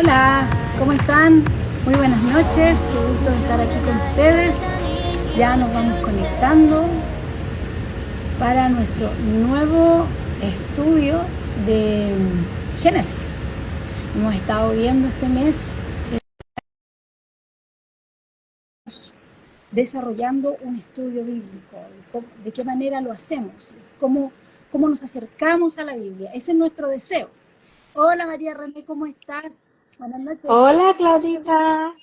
Hola, ¿cómo están? Muy buenas noches, qué gusto estar aquí con ustedes. Ya nos vamos conectando para nuestro nuevo estudio de Génesis. Hemos estado viendo este mes desarrollando un estudio bíblico, de qué manera lo hacemos, cómo nos acercamos a la Biblia. Ese es nuestro deseo. Hola María René, ¿cómo estás? Buenas noches. Hola Claudita,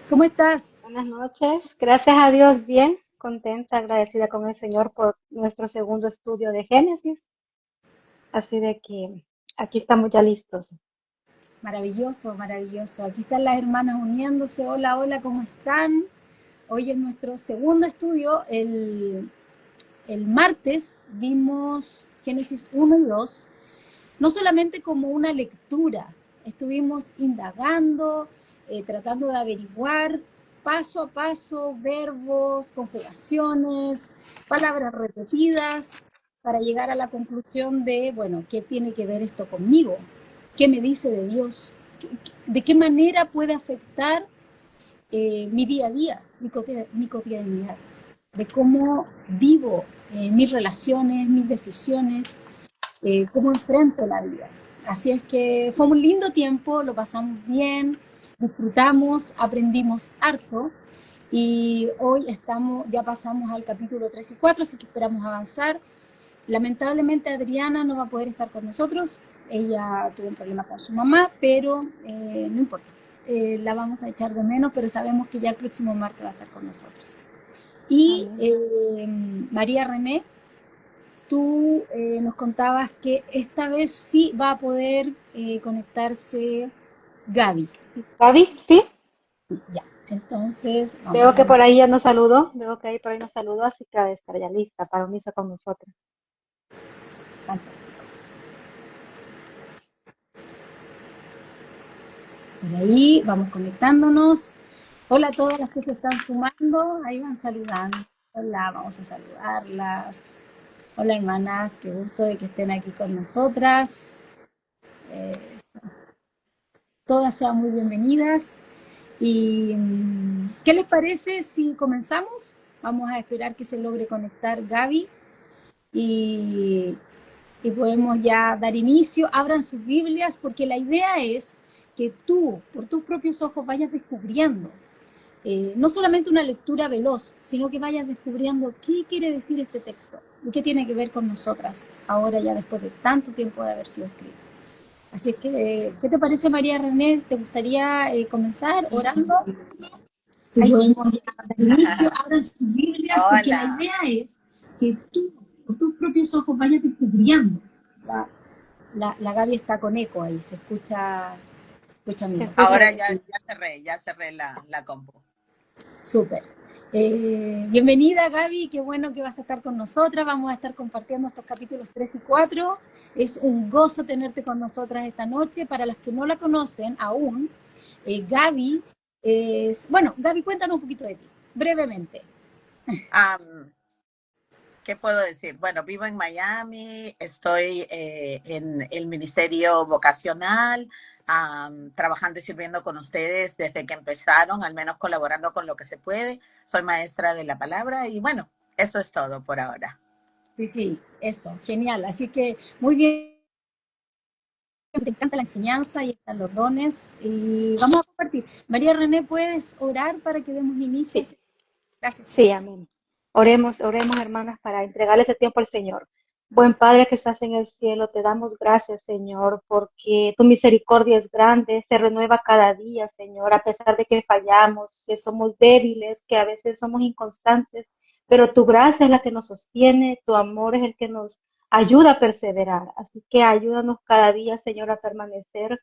¿Cómo estás? buenas noches. Gracias a Dios, bien, contenta, agradecida con el Señor por nuestro segundo estudio de Génesis. Así de que aquí estamos ya listos. Maravilloso, maravilloso. Aquí están las hermanas uniéndose. Hola, hola, ¿cómo están? Hoy en nuestro segundo estudio, el martes, vimos Génesis 1 y 2, no solamente como una lectura, estuvimos indagando, tratando de averiguar paso a paso verbos, conjugaciones, palabras repetidas, para llegar a la conclusión de, bueno, ¿qué tiene que ver esto conmigo? ¿Qué me dice de Dios? ¿De qué manera puede afectar mi día a día, mi cotidianidad? De cómo vivo mis relaciones, mis decisiones, cómo enfrento la vida. Así es que fue un lindo tiempo, lo pasamos bien, disfrutamos, aprendimos harto y hoy ya pasamos al capítulo 3 y 4, así que esperamos avanzar. Lamentablemente Adriana no va a poder estar con nosotros, ella tuvo un problema con su mamá, pero no importa, la vamos a echar de menos, pero sabemos que ya el próximo martes va a estar con nosotros. Y Amén. María René, tú nos contabas que esta vez sí va a poder conectarse Gaby. Gaby, sí, Ya, entonces veo que vamos por ahí ya nos saludó, veo que ahí por ahí nos saludó, así que ha de estar ya lista para unirse con nosotros. a... Por ahí vamos conectándonos. Hola a todas las que se están sumando, ahí van saludando. Hola, vamos a saludarlas. Hola hermanas, qué gusto de que estén aquí con nosotras. Eh, Todas sean muy bienvenidas. ¿Y qué les parece si comenzamos? Vamos a esperar que se logre conectar Gaby y, y podemos ya dar inicio. Abran sus Biblias porque la idea es que tú, por tus propios ojos, vayas descubriendo no solamente una lectura veloz, sino que vayas descubriendo qué quiere decir este texto y qué tiene que ver con nosotras, ahora ya después de tanto tiempo de haber sido escrito. Así es que, ¿qué te parece, María René? ¿Te gustaría comenzar orando? Ahí podemos dar inicio, abran sus Biblias, porque la Hola, idea es que tú, por tus propios ojos, vayas descubriendo. La Gaby está con eco ahí, se escucha Se mío. escucha ahora bien. ya cerré la compu. Súper. Bienvenida Gaby, qué bueno que vas a estar con nosotras, vamos a estar compartiendo estos capítulos 3 y 4. Es un gozo tenerte con nosotras esta noche. Para las que no la conocen aún, Gaby bueno, Gaby, cuéntanos un poquito de ti, brevemente. Am, ¿Qué puedo decir? Bueno, vivo en Miami, estoy en el ministerio vocacional, trabajando y sirviendo con ustedes desde que empezaron, al menos colaborando con lo que se puede. Soy maestra de la palabra y bueno, eso es todo por ahora. Sí, sí, eso, genial. Así que muy bien, te encanta la enseñanza y están los dones. Y vamos a compartir. María René, ¿puedes orar para que demos inicio? Sí, Gracias. sí, amén. Oremos, oremos, hermanas, para entregarle ese tiempo al Señor. Buen Padre que estás en el cielo, te damos gracias, Señor, porque tu misericordia es grande, se renueva cada día, Señor, a pesar de que fallamos, que somos débiles, que a veces somos inconstantes, pero tu gracia es la que nos sostiene, tu amor es el que nos ayuda a perseverar. Así que ayúdanos cada día, Señor, a permanecer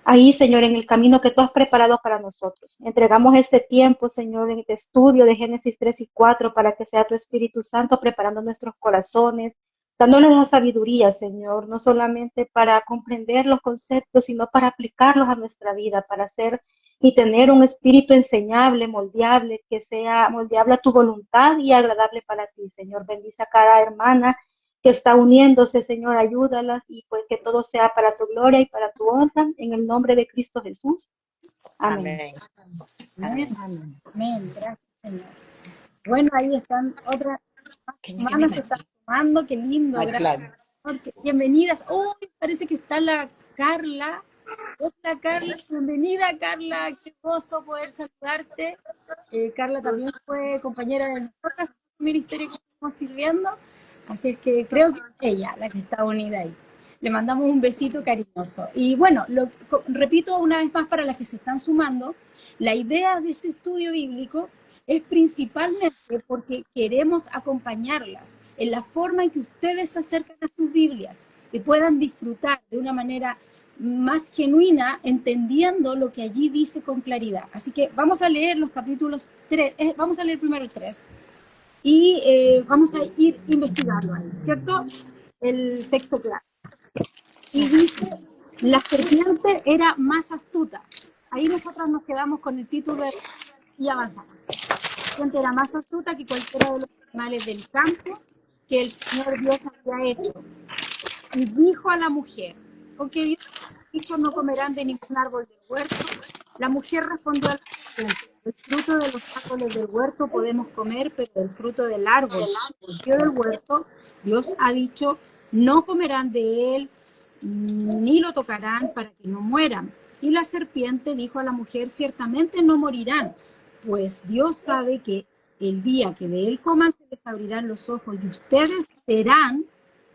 ahí, Señor, en el camino que tú has preparado para nosotros. Entregamos este tiempo, Señor, en este estudio de Génesis 3 y 4 para que sea tu Espíritu Santo preparando nuestros corazones, dándoles la sabiduría, Señor, no solamente para comprender los conceptos, sino para aplicarlos a nuestra vida, para hacer y tener un espíritu enseñable, moldeable, que sea moldeable a tu voluntad y agradable para ti, Señor. Bendice a cada hermana que está uniéndose, Señor, ayúdalas y pues que todo sea para tu gloria y para tu honra, en el nombre de Cristo Jesús. Amén. Amén. Amén, Amén. amén, amén. Gracias, Señor. Bueno, ahí están otras hermanas que están sumando. Qué lindo, My gracias. plug. Bienvenidas. Uy, parece que está la Carla. Hola, Carla. Bienvenida, Carla. Qué gozo poder saludarte. Carla también fue compañera de nosotras en el ministerio que estamos sirviendo. Así es que creo que es ella la que está unida ahí. Le mandamos un besito cariñoso. Y bueno, repito una vez más para las que se están sumando, la idea de este estudio bíblico es principalmente porque queremos acompañarlas en la forma en que ustedes se acercan a sus Biblias, que puedan disfrutar de una manera más genuina, entendiendo lo que allí dice con claridad. Así que vamos a leer los capítulos 3, vamos a leer primero el 3 y vamos a ir investigando ahí, ¿cierto? El texto claro. Y dice, la serpiente era más astuta. Ahí nosotros nos quedamos con el título y avanzamos. La serpiente era más astuta que cualquiera de los animales del campo que el Señor Dios había hecho. Y dijo a la mujer, con que Dios ha dicho no comerán de ningún árbol del huerto. La mujer respondió a la serpiente, el fruto de los árboles del huerto podemos comer, pero el fruto del árbol del huerto, Dios ha dicho, no comerán de él, ni lo tocarán para que no mueran. Y la serpiente dijo a la mujer, ciertamente no morirán, pues Dios sabe que el día que de él coman se les abrirán los ojos y ustedes serán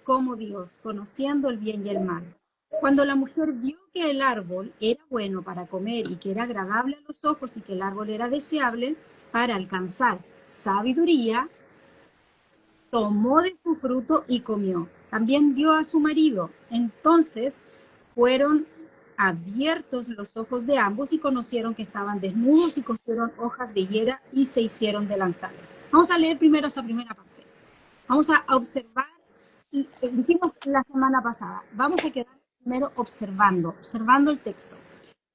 como Dios, conociendo el bien y el mal. Cuando la mujer vio que el árbol era bueno para comer y que era agradable a los ojos y que el árbol era deseable para alcanzar sabiduría, tomó de su fruto y comió. También dio a su marido. Entonces fueron abiertos los ojos de ambos y conocieron que estaban desnudos y cosieron hojas de higuera y se hicieron delantales. Vamos a leer primero esa primera parte. Vamos a observar, dijimos la semana pasada, vamos a quedar primero observando el texto.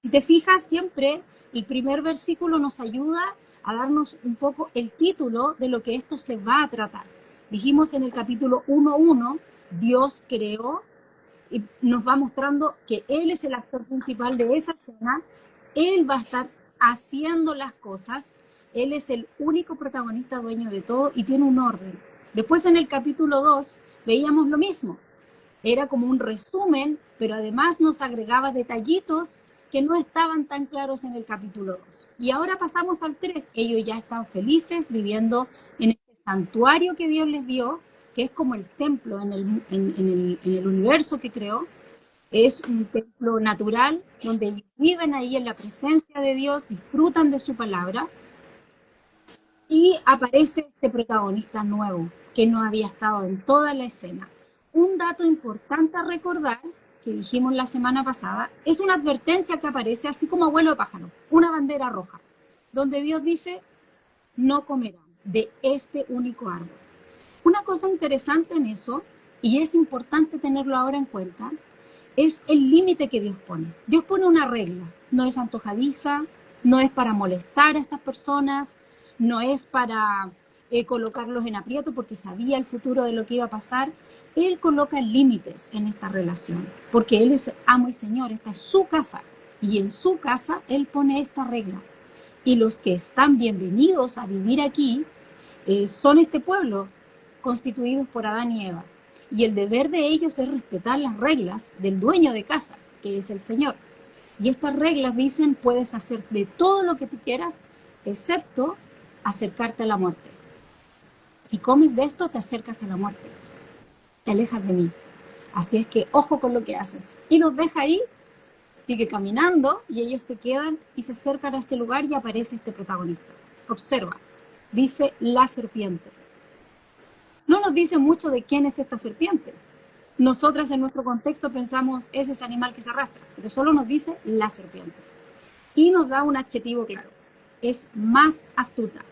Si te fijas, siempre el primer versículo nos ayuda a darnos un poco el título de lo que esto se va a tratar. Dijimos en el capítulo 1.1, Dios creó y nos va mostrando que Él es el actor principal de esa escena, Él va a estar haciendo las cosas, Él es el único protagonista dueño de todo y tiene un orden. Después en el capítulo 2 veíamos lo mismo, era como un resumen, pero además nos agregaba detallitos que no estaban tan claros en el capítulo 2. Y ahora pasamos al 3, ellos ya están felices viviendo en este santuario que Dios les dio, que es como el templo en el universo que creó, es un templo natural donde ellos viven ahí en la presencia de Dios, disfrutan de su palabra, y aparece este protagonista nuevo que no había estado en toda la escena. Un dato importante a recordar, que dijimos la semana pasada, es una advertencia que aparece así como abuelo de pájaro, una bandera roja, donde Dios dice, no comerán de este único árbol. Una cosa interesante en eso, y es importante tenerlo ahora en cuenta, es el límite que Dios pone. Dios pone una regla, no es antojadiza, no es para molestar a estas personas, no es para colocarlos en aprieto porque sabía el futuro de lo que iba a pasar. Él coloca límites en esta relación, porque Él es amo y Señor, esta es su casa, y en su casa Él pone esta regla. Y los que están bienvenidos a vivir aquí son este pueblo, constituidos por Adán y Eva. Y el deber de ellos es respetar las reglas del dueño de casa, que es el Señor. Y estas reglas dicen, puedes hacer de todo lo que tú quieras, excepto acercarte a la muerte. Si comes de esto, te acercas a la muerte. Te alejas de mí. Así es que ojo con lo que haces. Y los deja ahí, sigue caminando y ellos se quedan y se acercan a este lugar y aparece este protagonista. Observa, dice la serpiente. No nos dice mucho de quién es esta serpiente. Nosotras en nuestro contexto pensamos es ese animal que se arrastra, pero solo nos dice la serpiente. Y nos da un adjetivo claro. Es más astuta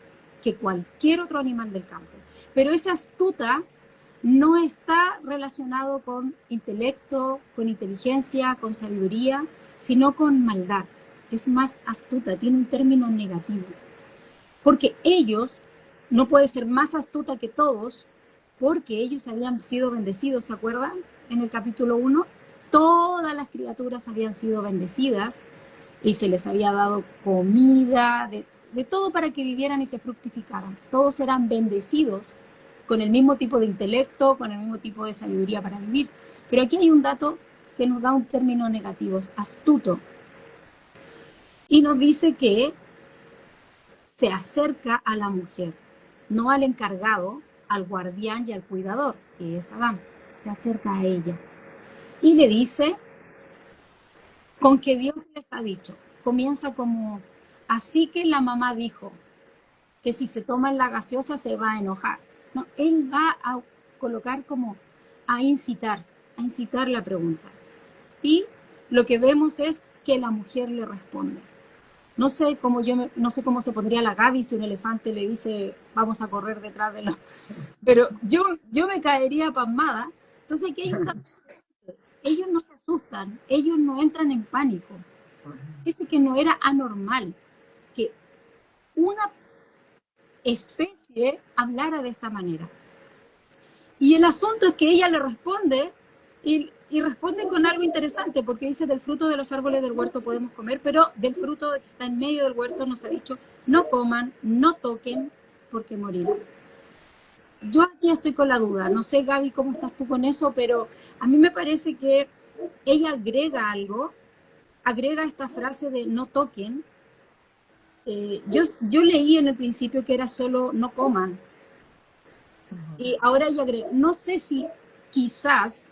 que cualquier otro animal del campo. Pero esa astuta no está relacionado con intelecto, con inteligencia, con sabiduría, sino con maldad. Es más astuta, tiene un término negativo. Porque ellos, no puede ser más astuta que todos, porque ellos habían sido bendecidos, ¿se acuerdan? En el capítulo 1, todas las criaturas habían sido bendecidas y se les había dado comida, de todo para que vivieran y se fructificaran. Todos eran bendecidos con el mismo tipo de intelecto, con el mismo tipo de sabiduría para vivir. Pero aquí hay un dato que nos da un término negativo, es astuto. Y nos dice que se acerca a la mujer, no al encargado, al guardián y al cuidador, que es Adán. Se acerca a ella y le dice con que Dios les ha dicho. Comienza como, así que la mamá dijo que si se toma la gaseosa se va a enojar. No, él va a colocar como a incitar la pregunta. Y lo que vemos es que la mujer le responde. No sé no sé cómo se pondría la Gaby si un elefante le dice vamos a correr detrás de los... Pero yo me caería pasmada. Entonces aquí hay un dato. Ellos no se asustan, ellos no entran en pánico. Dice que no era anormal que una especie hablara de esta manera. Y el asunto es que ella le responde y responde con algo interesante, porque dice del fruto de los árboles del huerto podemos comer, pero del fruto que está en medio del huerto nos ha dicho no coman, no toquen, porque morirán. Yo aquí estoy con la duda, no sé Gaby cómo estás tú con eso, pero a mí me parece que ella agrega algo, agrega esta frase de no toquen. Yo leí en el principio que era solo no coman, y ahora ella agrega, no sé si quizás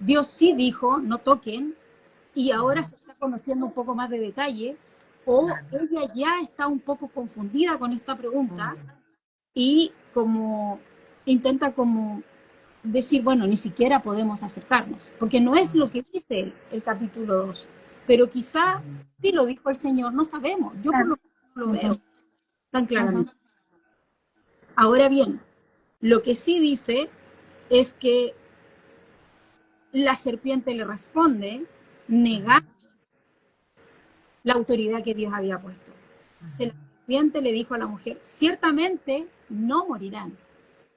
Dios sí dijo no toquen, y ahora se está conociendo un poco más de detalle, o ella ya está un poco confundida con esta pregunta, y como intenta como decir, bueno, ni siquiera podemos acercarnos, porque no es lo que dice el capítulo 2, pero quizá sí lo dijo el Señor, no sabemos, yo por lo menos no lo veo tan claramente. Ahora bien, lo que sí dice es que la serpiente le responde negando la autoridad que Dios había puesto. La serpiente le dijo a la mujer, ciertamente no morirán.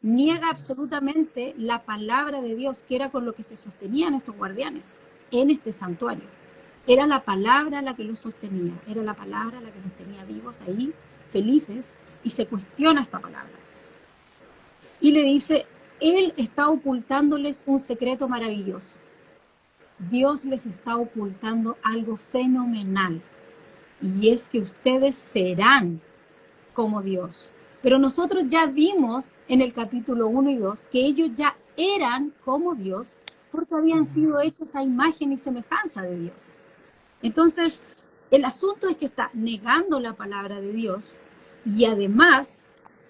Niega absolutamente la palabra de Dios, que era con lo que se sostenían estos guardianes en este santuario. Era la palabra la que los sostenía, era la palabra la que los tenía vivos ahí, felices, y se cuestiona esta palabra. Y le dice, Él está ocultándoles un secreto maravilloso. Dios les está ocultando algo fenomenal, y es que ustedes serán como Dios. Pero nosotros ya vimos en el capítulo 1 y 2 que ellos ya eran como Dios porque habían sido hechos a imagen y semejanza de Dios. Entonces, el asunto es que está negando la palabra de Dios y además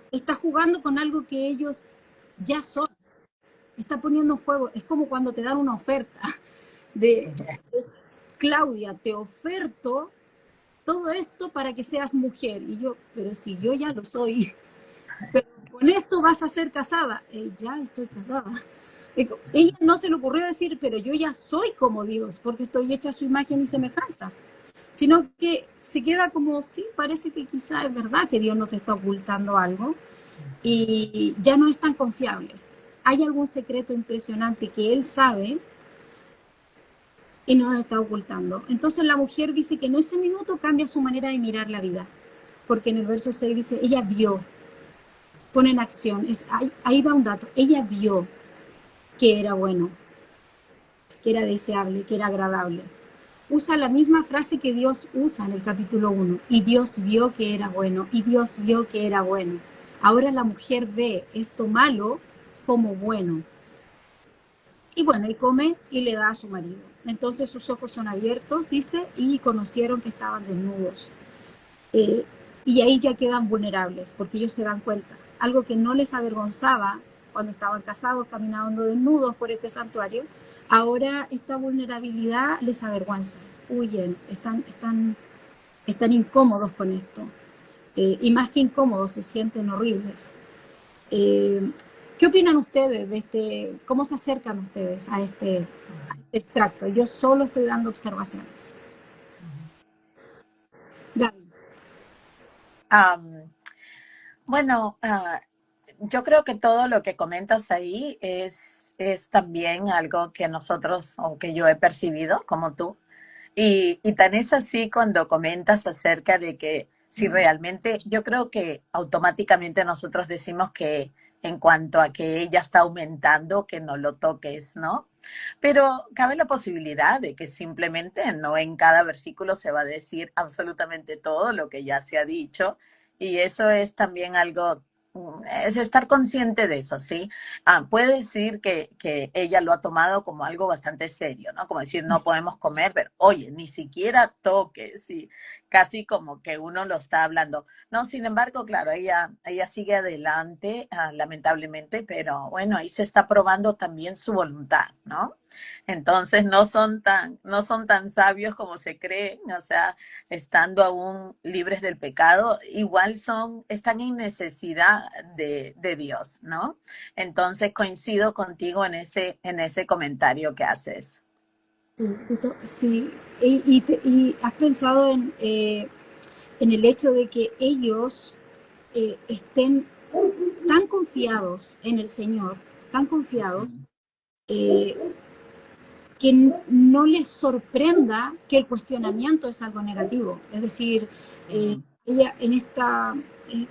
está jugando con algo que ellos ya son. Está poniendo en juego, es como cuando te dan una oferta de Claudia, te oferto todo esto para que seas mujer. Y yo, pero si yo ya lo soy, pero con esto vas a ser casada. Ya estoy casada. Ella no se le ocurrió decir, pero yo ya soy como Dios, porque estoy hecha a su imagen y semejanza. Sino que se queda como, sí, parece que quizá es verdad que Dios nos está ocultando algo y ya no es tan confiable. Hay algún secreto impresionante que Él sabe y nos está ocultando. Entonces la mujer dice que en ese minuto cambia su manera de mirar la vida, porque en el verso 6 dice, ella vio, pone en acción, ahí va un dato, ella vio que era bueno, que era deseable, que era agradable. Usa la misma frase que Dios usa en el capítulo 1, y Dios vio que era bueno, y Dios vio que era bueno. Ahora la mujer ve esto malo como bueno. Y bueno, y come y le da a su marido. Entonces sus ojos son abiertos, dice, y conocieron que estaban desnudos. Y ahí ya quedan vulnerables, porque ellos se dan cuenta. Algo que no les avergonzaba cuando estaban casados, caminando desnudos por este santuario, ahora esta vulnerabilidad les avergüenza. Huyen, están incómodos con esto. Y más que incómodos, se sienten horribles. ¿Qué opinan ustedes de este, cómo se acercan ustedes a este extracto? Yo solo estoy dando observaciones. Gaby. Bueno, yo creo que todo lo que comentas ahí es también algo que nosotros o que yo he percibido como tú. Y tan es así cuando comentas acerca de que si realmente, yo creo que automáticamente nosotros decimos que en cuanto a que ella está aumentando, que no lo toques, ¿no? Pero cabe la posibilidad de que simplemente no en cada versículo se va a decir absolutamente todo lo que ya se ha dicho. Y eso es también algo, es estar consciente de eso, ¿sí? Puede decir que ella lo ha tomado como algo bastante serio, ¿no? Como decir, no podemos comer, pero oye, ni siquiera toques, y casi como que uno lo está hablando. No, sin embargo, claro, ella sigue adelante, lamentablemente, pero bueno, ahí se está probando también su voluntad, ¿no? Entonces no son tan sabios como se creen, o sea, estando aún libres del pecado, igual están en necesidad de Dios, ¿no? Entonces coincido contigo en ese comentario que haces. Sí, sí. Y has pensado en el hecho de que ellos estén tan confiados en el Señor, tan confiados, eh, que no les sorprenda que el cuestionamiento es algo negativo. Es decir, ella en esta, eh,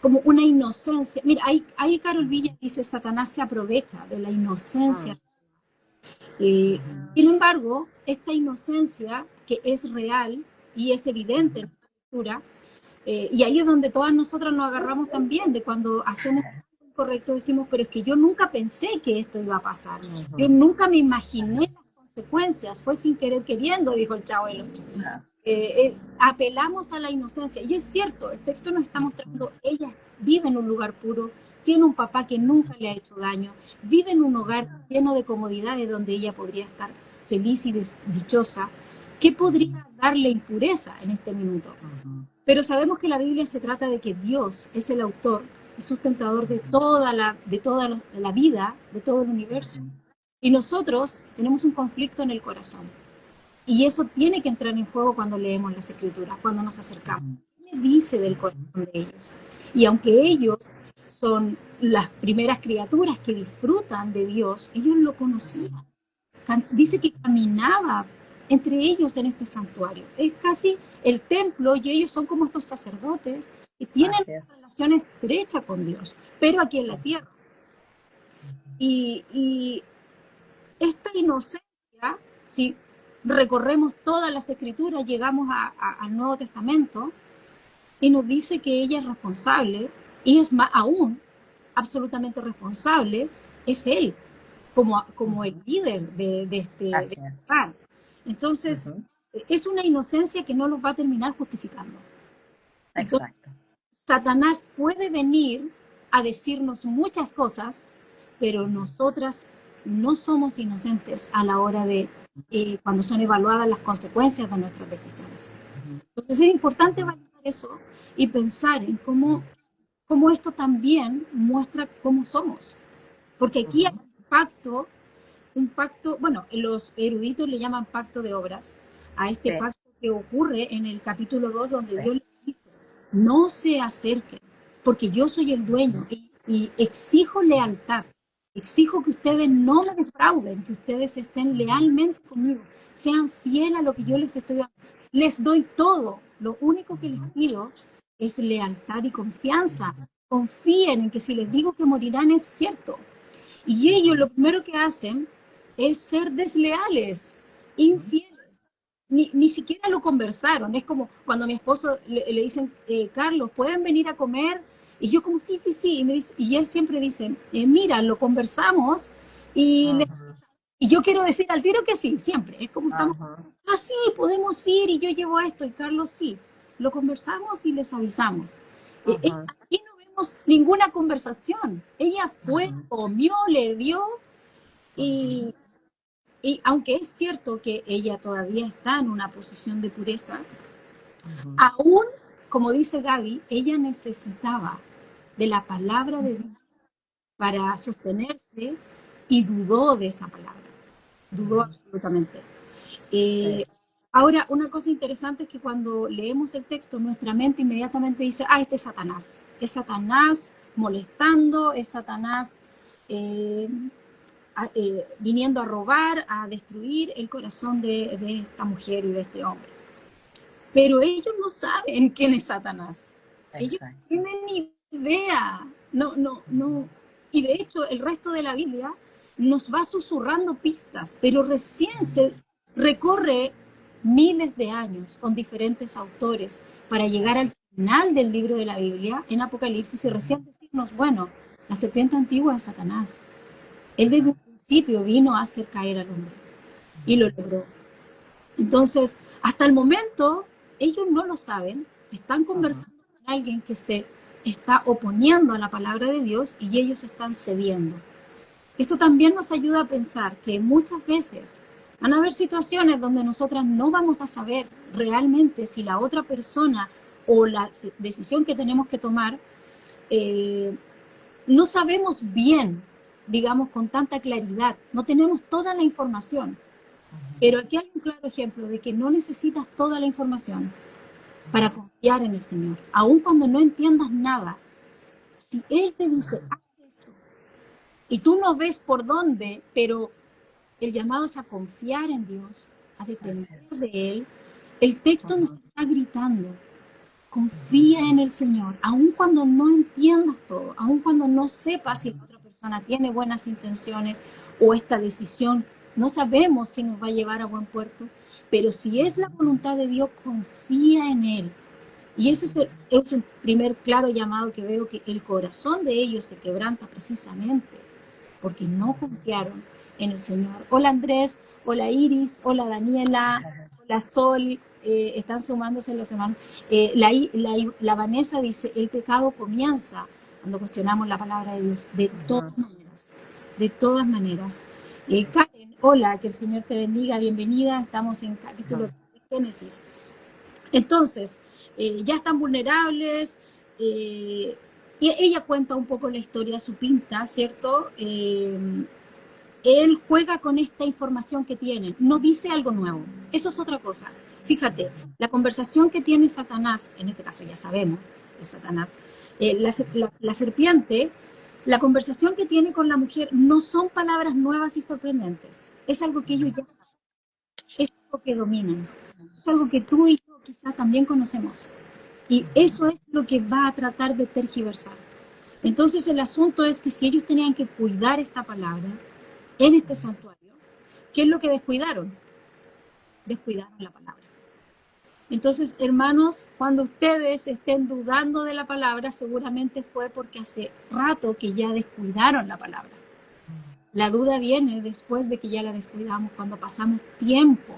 como una inocencia. Mira, ahí Carol Villa dice, Satanás se aprovecha de la inocencia. Eh, Sin embargo, esta inocencia que es real y es evidente en la escritura, y ahí es donde todas nosotras nos agarramos también, de cuando hacemos algo incorrecto, decimos, pero es que yo nunca pensé que esto iba a pasar. Yo nunca me imaginé las consecuencias. Fue sin querer queriendo, dijo el Chavo del Ocho. Apelamos a la inocencia. Y es cierto, el texto nos está mostrando, ella vive en un lugar puro, tiene un papá que nunca le ha hecho daño, vive en un hogar lleno de comodidades donde ella podría estar feliz y dichosa. ¿Qué podría darle impureza en este minuto? Pero sabemos que la Biblia se trata de que Dios es el autor y sustentador de toda la vida, de todo el universo. Y nosotros tenemos un conflicto en el corazón. Y eso tiene que entrar en juego cuando leemos las Escrituras, cuando nos acercamos. ¿Qué me dice del corazón de ellos? Y aunque ellos son las primeras criaturas que disfrutan de Dios, ellos lo conocían. Dice que caminaba entre ellos en este santuario. Es casi el templo y ellos son como estos sacerdotes que tienen una relación estrecha con Dios, pero aquí en la tierra. Y esta inocencia, si recorremos todas las escrituras, llegamos al Nuevo Testamento y nos dice que ella es responsable, y es más aún, absolutamente responsable, es él, como el líder de este lugar. Entonces, es una inocencia que no los va a terminar justificando. Entonces, Exacto. Satanás puede venir a decirnos muchas cosas, pero nosotras no somos inocentes a la hora de cuando son evaluadas las consecuencias de nuestras decisiones. Entonces es importante validar eso y pensar en cómo esto también muestra cómo somos. Porque aquí hay un pacto, bueno, los eruditos le llaman pacto de obras, a este pacto que ocurre en el capítulo 2, donde Dios le dice, no se acerquen, porque yo soy el dueño y exijo lealtad, exijo que ustedes no me defrauden, que ustedes estén lealmente conmigo, sean fieles a lo que yo les estoy dando. Les doy todo, lo único que les pido es lealtad y confianza. Confíen en que si les digo que morirán es cierto. Y ellos lo primero que hacen es ser desleales, infieles. Ni siquiera lo conversaron. Es como cuando a mi esposo le dicen, Carlos, ¿pueden venir a comer? Y yo como, sí, sí, sí. Y él siempre dice, mira, lo conversamos y yo quiero decir al tiro que sí, siempre. Es como estamos, sí, podemos ir y yo llevo esto. Y Carlos, sí, lo conversamos y les avisamos. Aquí no vemos ninguna conversación. Ella fue, comió, le dio y aunque es cierto que ella todavía está en una posición de pureza, aún, como dice Gaby, ella necesitaba de la palabra de Dios para sostenerse y dudó de esa palabra. Dudó absolutamente. Ahora, una cosa interesante es que cuando leemos el texto, nuestra mente inmediatamente dice, este es Satanás molestando, es Satanás viniendo a robar, a destruir el corazón de esta mujer y de este hombre. Pero ellos no saben quién es Satanás. Ellos no tienen idea. No. Y de hecho, el resto de la Biblia nos va susurrando pistas, pero recién se recorre miles de años con diferentes autores para llegar al final del libro de la Biblia, en Apocalipsis, y recién decirnos, bueno, la serpiente antigua es Satanás. Él desde un principio vino a hacer caer al hombre y lo logró. Entonces, hasta el momento, ellos no lo saben, están conversando con alguien que se está oponiendo a la palabra de Dios y ellos están cediendo. Esto también nos ayuda a pensar que muchas veces van a haber situaciones donde nosotras no vamos a saber realmente si la otra persona o la decisión que tenemos que tomar, no sabemos bien, digamos, con tanta claridad, no tenemos toda la información. Pero aquí hay un claro ejemplo de que no necesitas toda la información para confiar en el Señor. Aun cuando no entiendas nada, si Él te dice, haz esto, y tú no ves por dónde, pero el llamado es a confiar en Dios, a depender de Él, el texto nos está gritando, confía en el Señor, aun cuando no entiendas todo, aun cuando no sepas si la otra persona tiene buenas intenciones o esta decisión no sabemos si nos va a llevar a buen puerto, pero si es la voluntad de Dios, confía en Él. Y ese es el primer claro llamado que veo, que el corazón de ellos se quebranta precisamente porque no confiaron en el Señor. Hola Andrés, hola Iris, hola Daniela, hola Sol, están sumándose los hermanos. La Vanessa dice, el pecado comienza cuando cuestionamos la palabra de Dios, de todas maneras, de todas maneras. Karen, hola, que el Señor te bendiga, bienvenida, estamos en capítulo de Génesis. Entonces, ya están vulnerables, y ella cuenta un poco la historia, su pinta, ¿cierto? Él juega con esta información que tiene, no dice algo nuevo, eso es otra cosa. Fíjate, la conversación que tiene Satanás, en este caso ya sabemos, es Satanás, la serpiente, la conversación que tiene con la mujer no son palabras nuevas y sorprendentes, es algo que ellos ya saben, es algo que dominan, es algo que tú y yo quizá también conocemos, y eso es lo que va a tratar de tergiversar. Entonces el asunto es que si ellos tenían que cuidar esta palabra en este santuario, ¿qué es lo que descuidaron? Descuidaron la palabra. Entonces, hermanos, cuando ustedes estén dudando de la palabra, seguramente fue porque hace rato que ya descuidaron la palabra. La duda viene después de que ya la descuidamos, cuando pasamos tiempo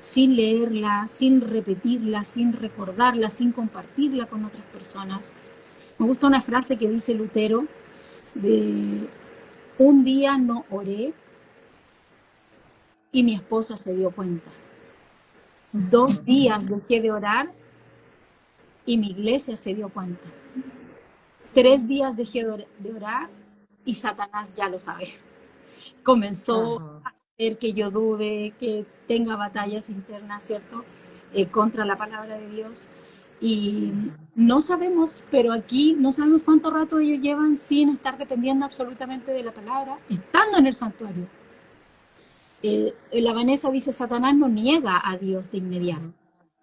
sin leerla, sin repetirla, sin recordarla, sin compartirla con otras personas. Me gusta una frase que dice Lutero, de un día no oré y mi esposa se dio cuenta. 2 días dejé de orar y mi iglesia se dio cuenta. 3 días dejé de orar y Satanás ya lo sabe. Comenzó a hacer que yo dude, que tenga batallas internas, ¿cierto? Contra la palabra de Dios. Y no sabemos, pero aquí no sabemos cuánto rato ellos llevan sin estar dependiendo absolutamente de la palabra, estando en el santuario. La Vanessa dice, Satanás no niega a Dios de inmediato,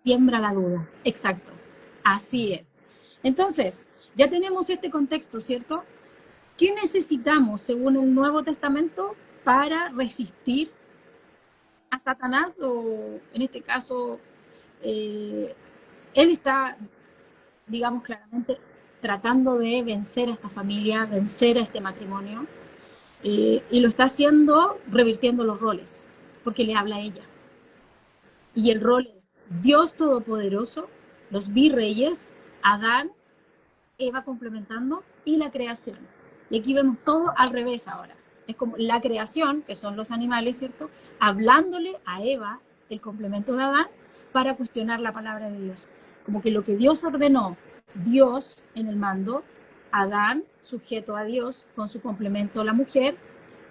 siembra la duda. Exacto, así es. Entonces, ya tenemos este contexto, ¿cierto? ¿Qué necesitamos, según el Nuevo Testamento, para resistir a Satanás? O, en este caso, él está, digamos claramente, tratando de vencer a esta familia, vencer a este matrimonio. Y lo está haciendo revirtiendo los roles, porque le habla a ella. Y el rol es Dios Todopoderoso, los virreyes, Adán, Eva complementando, y la creación. Y aquí vemos todo al revés ahora. Es como la creación, que son los animales, ¿cierto? Hablándole a Eva, el complemento de Adán, para cuestionar la palabra de Dios. Como que lo que Dios ordenó, Dios en el mando, Adán sujeto a Dios, con su complemento la mujer,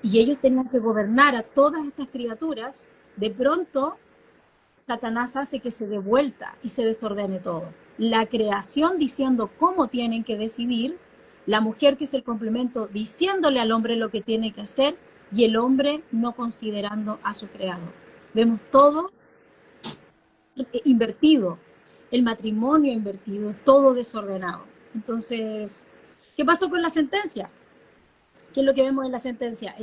y ellos tenían que gobernar a todas estas criaturas. De pronto, Satanás hace que se dé vuelta y se desordene todo. La creación diciendo cómo tienen que decidir, La mujer, que es el complemento, diciéndole al hombre lo que tiene que hacer, y el hombre no considerando a su creador. Vemos todo invertido, el matrimonio invertido, todo desordenado. Entonces, ¿qué pasó con la sentencia? ¿Qué es lo que vemos en la sentencia?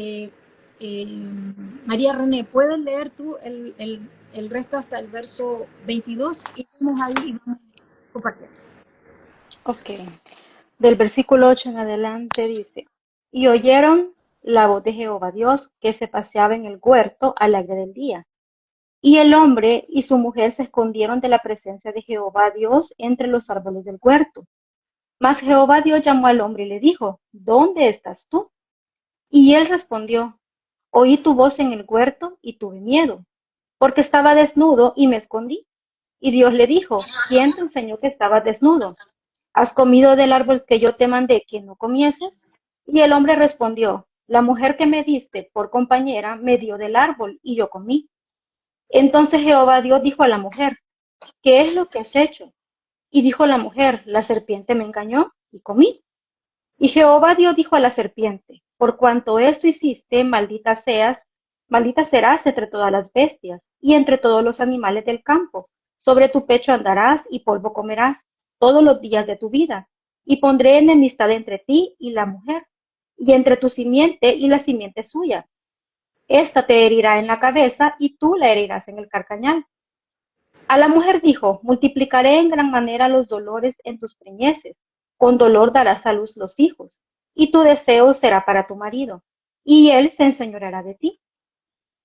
María René, ¿puedes leer tú el resto hasta el verso 22? Y vamos ahí y vamos compartiendo. Ok. Del versículo 8 en adelante dice, y oyeron la voz de Jehová Dios que se paseaba en el huerto al aire del día. Y el hombre y su mujer se escondieron de la presencia de Jehová Dios entre los árboles del huerto. Mas Jehová Dios llamó al hombre y le dijo, ¿dónde estás tú? Y él respondió, oí tu voz en el huerto y tuve miedo, porque estaba desnudo y me escondí. Y Dios le dijo, ¿quién te enseñó que estabas desnudo? ¿Has comido del árbol que yo te mandé que no comieses? Y el hombre respondió, la mujer que me diste por compañera me dio del árbol y yo comí. Entonces Jehová Dios dijo a la mujer, ¿qué es lo que has hecho? Y dijo la mujer, la serpiente me engañó y comí. Y Jehová Dios dijo a la serpiente, por cuanto esto hiciste, maldita serás entre todas las bestias y entre todos los animales del campo. Sobre tu pecho andarás y polvo comerás todos los días de tu vida. Y pondré enemistad entre ti y la mujer, y entre tu simiente y la simiente suya. Esta te herirá en la cabeza y tú la herirás en el carcañal. A la mujer dijo, multiplicaré en gran manera los dolores en tus preñeces, con dolor darás a luz los hijos, y tu deseo será para tu marido, y él se enseñoreará de ti.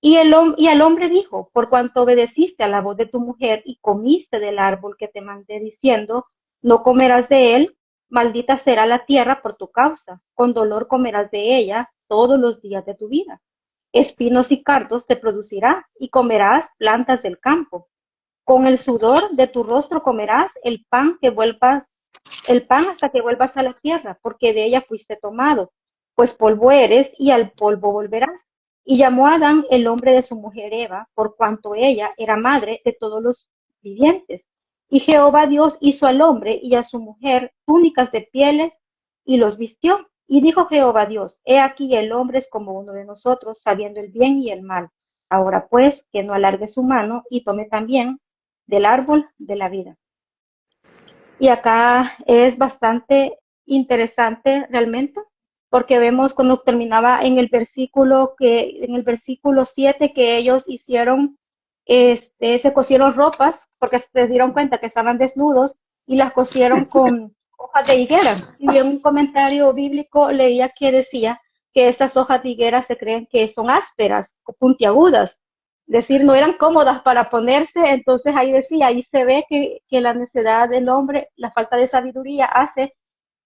Y al hombre dijo, por cuanto obedeciste a la voz de tu mujer y comiste del árbol que te mandé diciendo, no comerás de él, maldita será la tierra por tu causa, con dolor comerás de ella todos los días de tu vida. Espinos y cardos te producirá, y comerás plantas del campo. Con el sudor de tu rostro comerás el pan hasta que vuelvas a la tierra, porque de ella fuiste tomado, pues polvo eres y al polvo volverás. Y llamó a Adán el nombre de su mujer Eva, por cuanto ella era madre de todos los vivientes. Y Jehová Dios hizo al hombre y a su mujer túnicas de pieles y los vistió. Y dijo Jehová Dios, he aquí el hombre es como uno de nosotros, sabiendo el bien y el mal. Ahora pues, que no alargue su mano y tome también del árbol de la vida. Y acá es bastante interesante realmente, porque vemos cuando terminaba en en el versículo 7 que ellos hicieron, se cosieron ropas, porque se dieron cuenta que estaban desnudos y las cosieron con hojas de higuera. Y en un comentario bíblico leía que decía que estas hojas de higuera se creen que son ásperas o puntiagudas, decir, no eran cómodas para ponerse, entonces ahí decía, ahí se ve que la necedad del hombre, la falta de sabiduría hace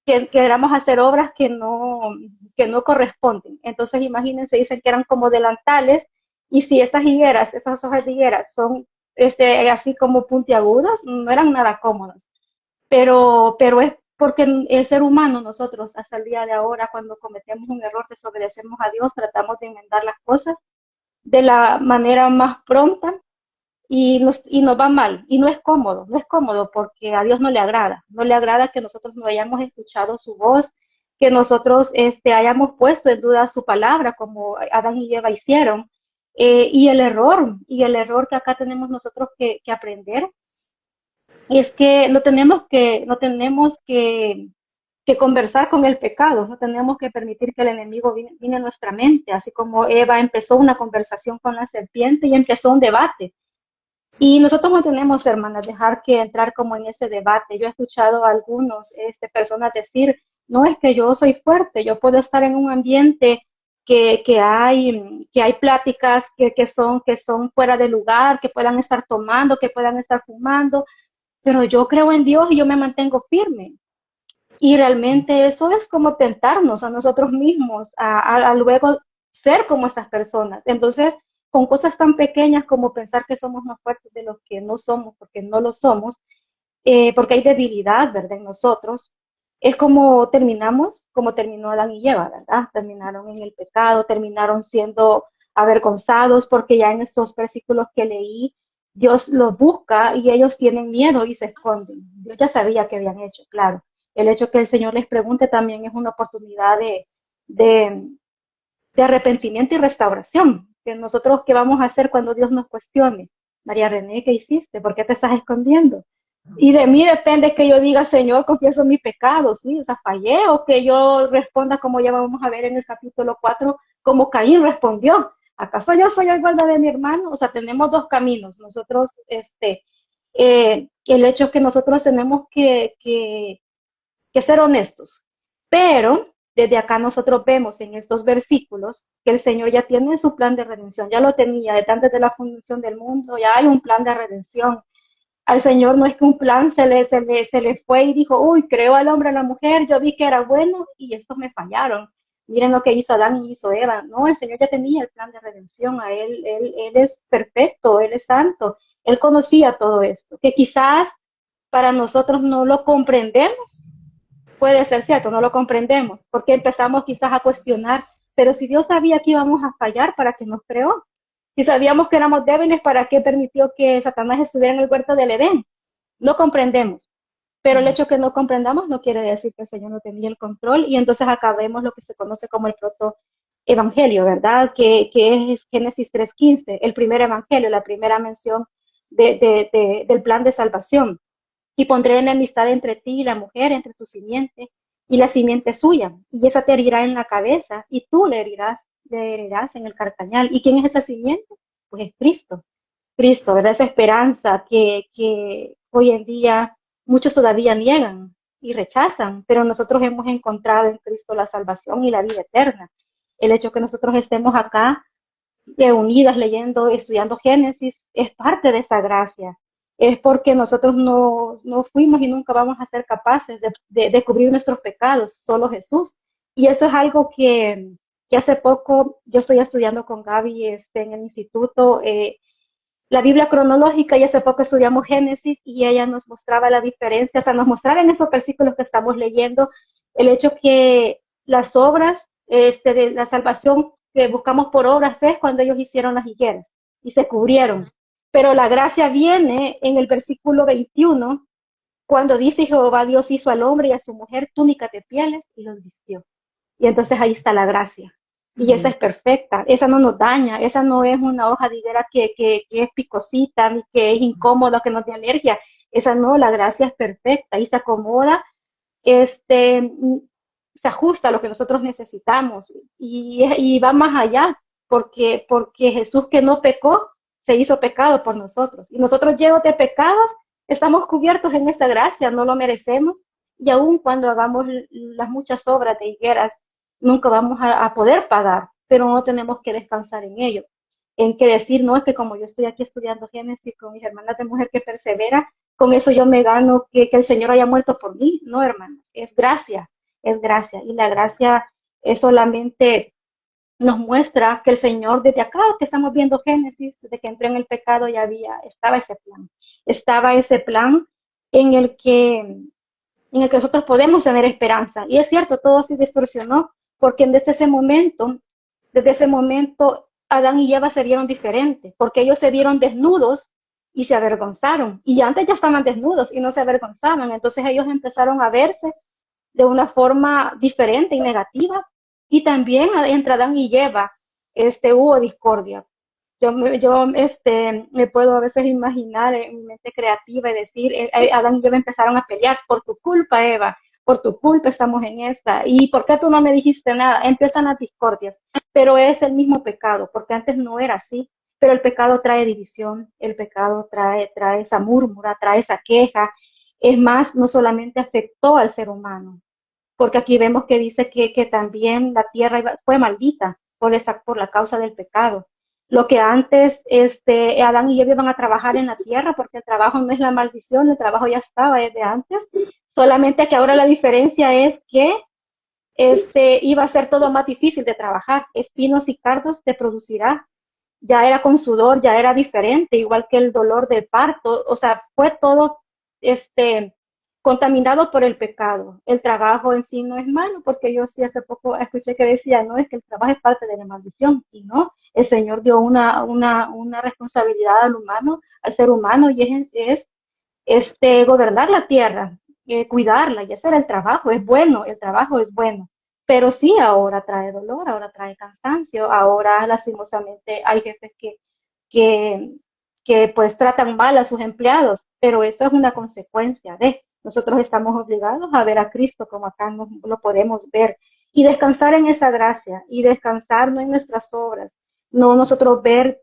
que queramos hacer obras que no corresponden. Entonces imagínense, dicen que eran como delantales, y si esas higueras, esas hojas de higueras son así como puntiagudas, no eran nada cómodas. Pero es porque el ser humano, nosotros, hasta el día de ahora, cuando cometemos un error, desobedecemos a Dios, tratamos de enmendar las cosas de la manera más pronta y nos va mal. Y no es cómodo porque a Dios no le agrada que nosotros no hayamos escuchado su voz, que nosotros hayamos puesto en duda su palabra como Adán y Eva hicieron. Y el error que acá tenemos nosotros que aprender es que no tenemos que conversar con el pecado, no tenemos que permitir que el enemigo viene a nuestra mente, así como Eva empezó una conversación con la serpiente y empezó un debate. Y nosotros no tenemos, hermanas, dejar que entrar como en ese debate. Yo he escuchado a algunos personas decir, no es que yo soy fuerte, yo puedo estar en un ambiente que hay pláticas que son fuera de lugar, que puedan estar tomando, que puedan estar fumando, pero yo creo en Dios y yo me mantengo firme. Y realmente eso es como tentarnos a nosotros mismos, a luego ser como esas personas. Entonces, con cosas tan pequeñas como pensar que somos más fuertes de los que no somos, porque no lo somos, porque hay debilidad, ¿verdad?, en nosotros, es como terminamos, como terminó Adán y Eva, ¿verdad? Terminaron en el pecado, terminaron siendo avergonzados, porque ya en estos versículos que leí, Dios los busca y ellos tienen miedo y se esconden. Dios ya sabía que habían hecho, claro, El hecho que el Señor les pregunte también es una oportunidad de, de arrepentimiento y restauración. Que nosotros, ¿qué vamos a hacer cuando Dios nos cuestione? María René, ¿qué hiciste? ¿Por qué te estás escondiendo? Y de mí depende que yo diga, Señor, confieso mi pecado, ¿sí? O sea, fallé, o que yo responda como ya vamos a ver en el capítulo 4, como Caín respondió. ¿Acaso yo soy el guarda de mi hermano? O sea, tenemos dos caminos. Nosotros, el hecho es que nosotros tenemos que ser honestos. Pero desde acá nosotros vemos en estos versículos que el Señor ya tiene su plan de redención, ya lo tenía desde antes de la fundación del mundo, ya hay un plan de redención. Al Señor no es que un plan se le fue y dijo, uy, creó al hombre a la mujer, yo vi que era bueno y estos me fallaron. Miren lo que hizo Adán y hizo Eva. No, el Señor ya tenía el plan de redención, a él es perfecto, Él es santo, Él conocía todo esto, que quizás para nosotros no lo comprendemos, puede ser cierto, no lo comprendemos, porque empezamos quizás a cuestionar, pero si Dios sabía que íbamos a fallar, ¿para qué nos creó? Si sabíamos que éramos débiles, ¿para qué permitió que Satanás estuviera en el huerto del Edén? No comprendemos. Pero el hecho que no comprendamos no quiere decir que el Señor no tenía el control y entonces acabemos lo que se conoce como el protoevangelio, ¿verdad? Que es Génesis 3:15, el primer evangelio, la primera mención del plan de salvación. Y pondré enemistad entre ti y la mujer, entre tu simiente y la simiente suya, y esa te herirá en la cabeza, y tú le herirás en el carcañal. ¿Y quién es esa simiente? Pues es Cristo. Cristo, ¿verdad? Esa esperanza que hoy en día muchos todavía niegan y rechazan, pero nosotros hemos encontrado en Cristo la salvación y la vida eterna. El hecho que nosotros estemos acá reunidas leyendo, estudiando Génesis, es parte de esa gracia. Es porque nosotros no fuimos y nunca vamos a ser capaces de cubrir nuestros pecados, solo Jesús. Y eso es algo que hace poco yo estoy estudiando con Gaby en el instituto, la Biblia cronológica, y hace poco estudiamos Génesis y ella nos mostraba la diferencia, o sea, nos mostraba en esos versículos que estamos leyendo el hecho que las obras de la salvación que buscamos por obras es cuando ellos hicieron las higueras y se cubrieron. Pero la gracia viene en el versículo 21, cuando dice Jehová Dios hizo al hombre y a su mujer túnicas de pieles y los vistió. Y entonces ahí está la gracia. Y esa es perfecta, esa no nos daña, esa no es una hoja de higuera que es picosita, ni que es incómoda, que nos dé alergia. Esa no, la gracia es perfecta y se acomoda, se ajusta a lo que nosotros necesitamos y va más allá, porque Jesús que no pecó, se hizo pecado por nosotros. Y nosotros llenos de pecados, estamos cubiertos en esa gracia, no lo merecemos. Y aun cuando hagamos las muchas obras de higueras, nunca vamos a poder pagar, pero no tenemos que descansar en ello. En que decir, no, es que como yo estoy aquí estudiando Génesis con mis hermanas de mujer que persevera, con eso yo me gano que el Señor haya muerto por mí. No, hermanas, es gracia. Y la gracia es solamente nos muestra que el Señor, desde acá que estamos viendo Génesis, desde que entró en el pecado ya estaba ese plan en el que nosotros podemos tener esperanza. Y es cierto, todo se distorsionó, porque desde ese momento, Adán y Eva se vieron diferentes, porque ellos se vieron desnudos y se avergonzaron. Y antes ya estaban desnudos y no se avergonzaban. Entonces ellos empezaron a verse de una forma diferente y negativa. Y también entre Adán y Eva hubo discordia. Me puedo a veces imaginar en mi mente creativa y decir, Adán y Eva empezaron a pelear por tu culpa, Eva, por tu culpa estamos en esta, y ¿por qué tú no me dijiste nada? Empiezan las discordias, pero es el mismo pecado, porque antes no era así, pero el pecado trae división, el pecado trae esa murmura, trae esa queja, es más, no solamente afectó al ser humano, porque aquí vemos que dice que también la tierra fue maldita por la causa del pecado. Lo que antes Adán y Eva iban a trabajar en la tierra, porque el trabajo no es la maldición, el trabajo ya estaba desde antes, solamente que ahora la diferencia es que iba a ser todo más difícil de trabajar, espinos y cardos te producirá, ya era con sudor, ya era diferente, igual que el dolor de parto, o sea, fue todo contaminado por el pecado. El trabajo en sí no es malo, porque yo sí hace poco escuché que decía, no, es que el trabajo es parte de la maldición, y no, el Señor dio una responsabilidad al humano, al ser humano, y es gobernar la tierra. cuidarla, y ese era el trabajo, es bueno, el trabajo es bueno. Pero sí, ahora trae dolor, ahora trae cansancio, ahora lastimosamente hay jefes que, que pues tratan mal a sus empleados, pero eso es una consecuencia de, nosotros estamos obligados a ver a Cristo como acá lo podemos ver y descansar en esa gracia y descansar no en nuestras obras, no nosotros ver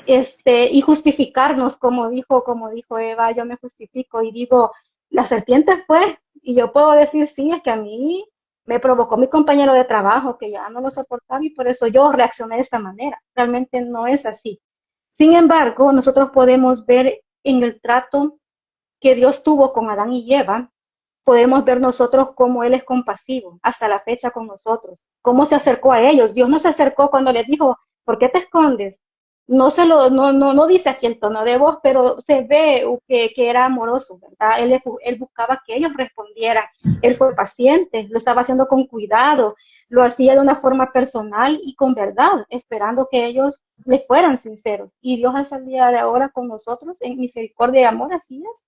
y justificarnos como dijo Eva, yo me justifico y digo, la serpiente fue, y yo puedo decir, sí, es que a mí me provocó mi compañero de trabajo que ya no lo soportaba y por eso yo reaccioné de esta manera. Realmente no es así. Sin embargo, nosotros podemos ver en el trato que Dios tuvo con Adán y Eva, podemos ver nosotros cómo Él es compasivo hasta la fecha con nosotros, cómo se acercó a ellos. Dios no se acercó cuando les dijo, ¿por qué te escondes? No dice aquí el tono de voz, pero se ve que era amoroso, ¿verdad? Él buscaba que ellos respondieran. Él fue paciente, lo estaba haciendo con cuidado, lo hacía de una forma personal y con verdad, esperando que ellos le fueran sinceros. Y Dios hasta el día de ahora con nosotros, en misericordia y amor, así es,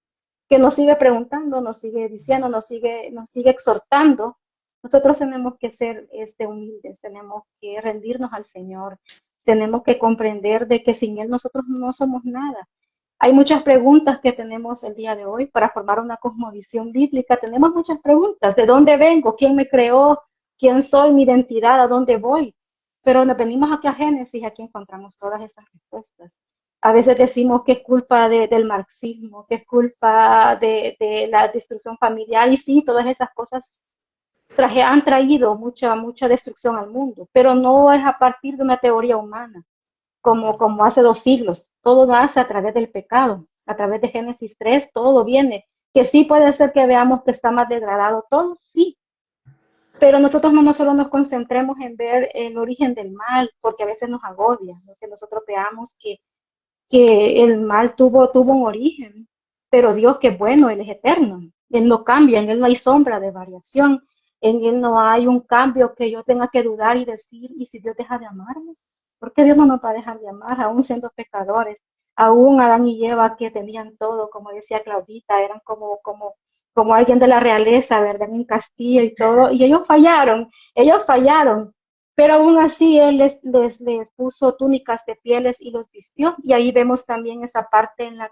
que nos sigue preguntando, nos sigue diciendo, nos sigue exhortando. Nosotros tenemos que ser humildes, tenemos que rendirnos al Señor, tenemos que comprender de que sin Él nosotros no somos nada. Hay muchas preguntas que tenemos el día de hoy para formar una cosmovisión bíblica. Tenemos muchas preguntas. ¿De dónde vengo? ¿Quién me creó? ¿Quién soy? ¿Mi identidad? ¿A dónde voy? Pero nos venimos aquí a Génesis y aquí encontramos todas esas respuestas. A veces decimos que es culpa del marxismo, que es culpa de la destrucción familiar, y sí, todas esas cosas han traído mucha destrucción al mundo, pero no es a partir de una teoría humana, como hace 2 siglos. Todo nace a través del pecado, a través de Génesis 3, todo viene. Que sí puede ser que veamos que está más degradado todo, sí, pero nosotros no solo nos concentremos en ver el origen del mal, porque a veces nos agobia, ¿no? Que nosotros veamos que el mal tuvo un origen, pero Dios que es bueno, Él es eterno, Él no cambia, en Él no hay sombra de variación, en Él no hay un cambio que yo tenga que dudar y decir, ¿y si Dios deja de amarme? ¿Por qué Dios no nos va a dejar de amar, aún siendo pecadores? Aún Adán y Eva que tenían todo, como decía Claudita, eran como alguien de la realeza, ¿verdad? En un castillo y todo, y ellos fallaron, pero aún así Él les puso túnicas de pieles y los vistió. Y ahí vemos también esa parte en la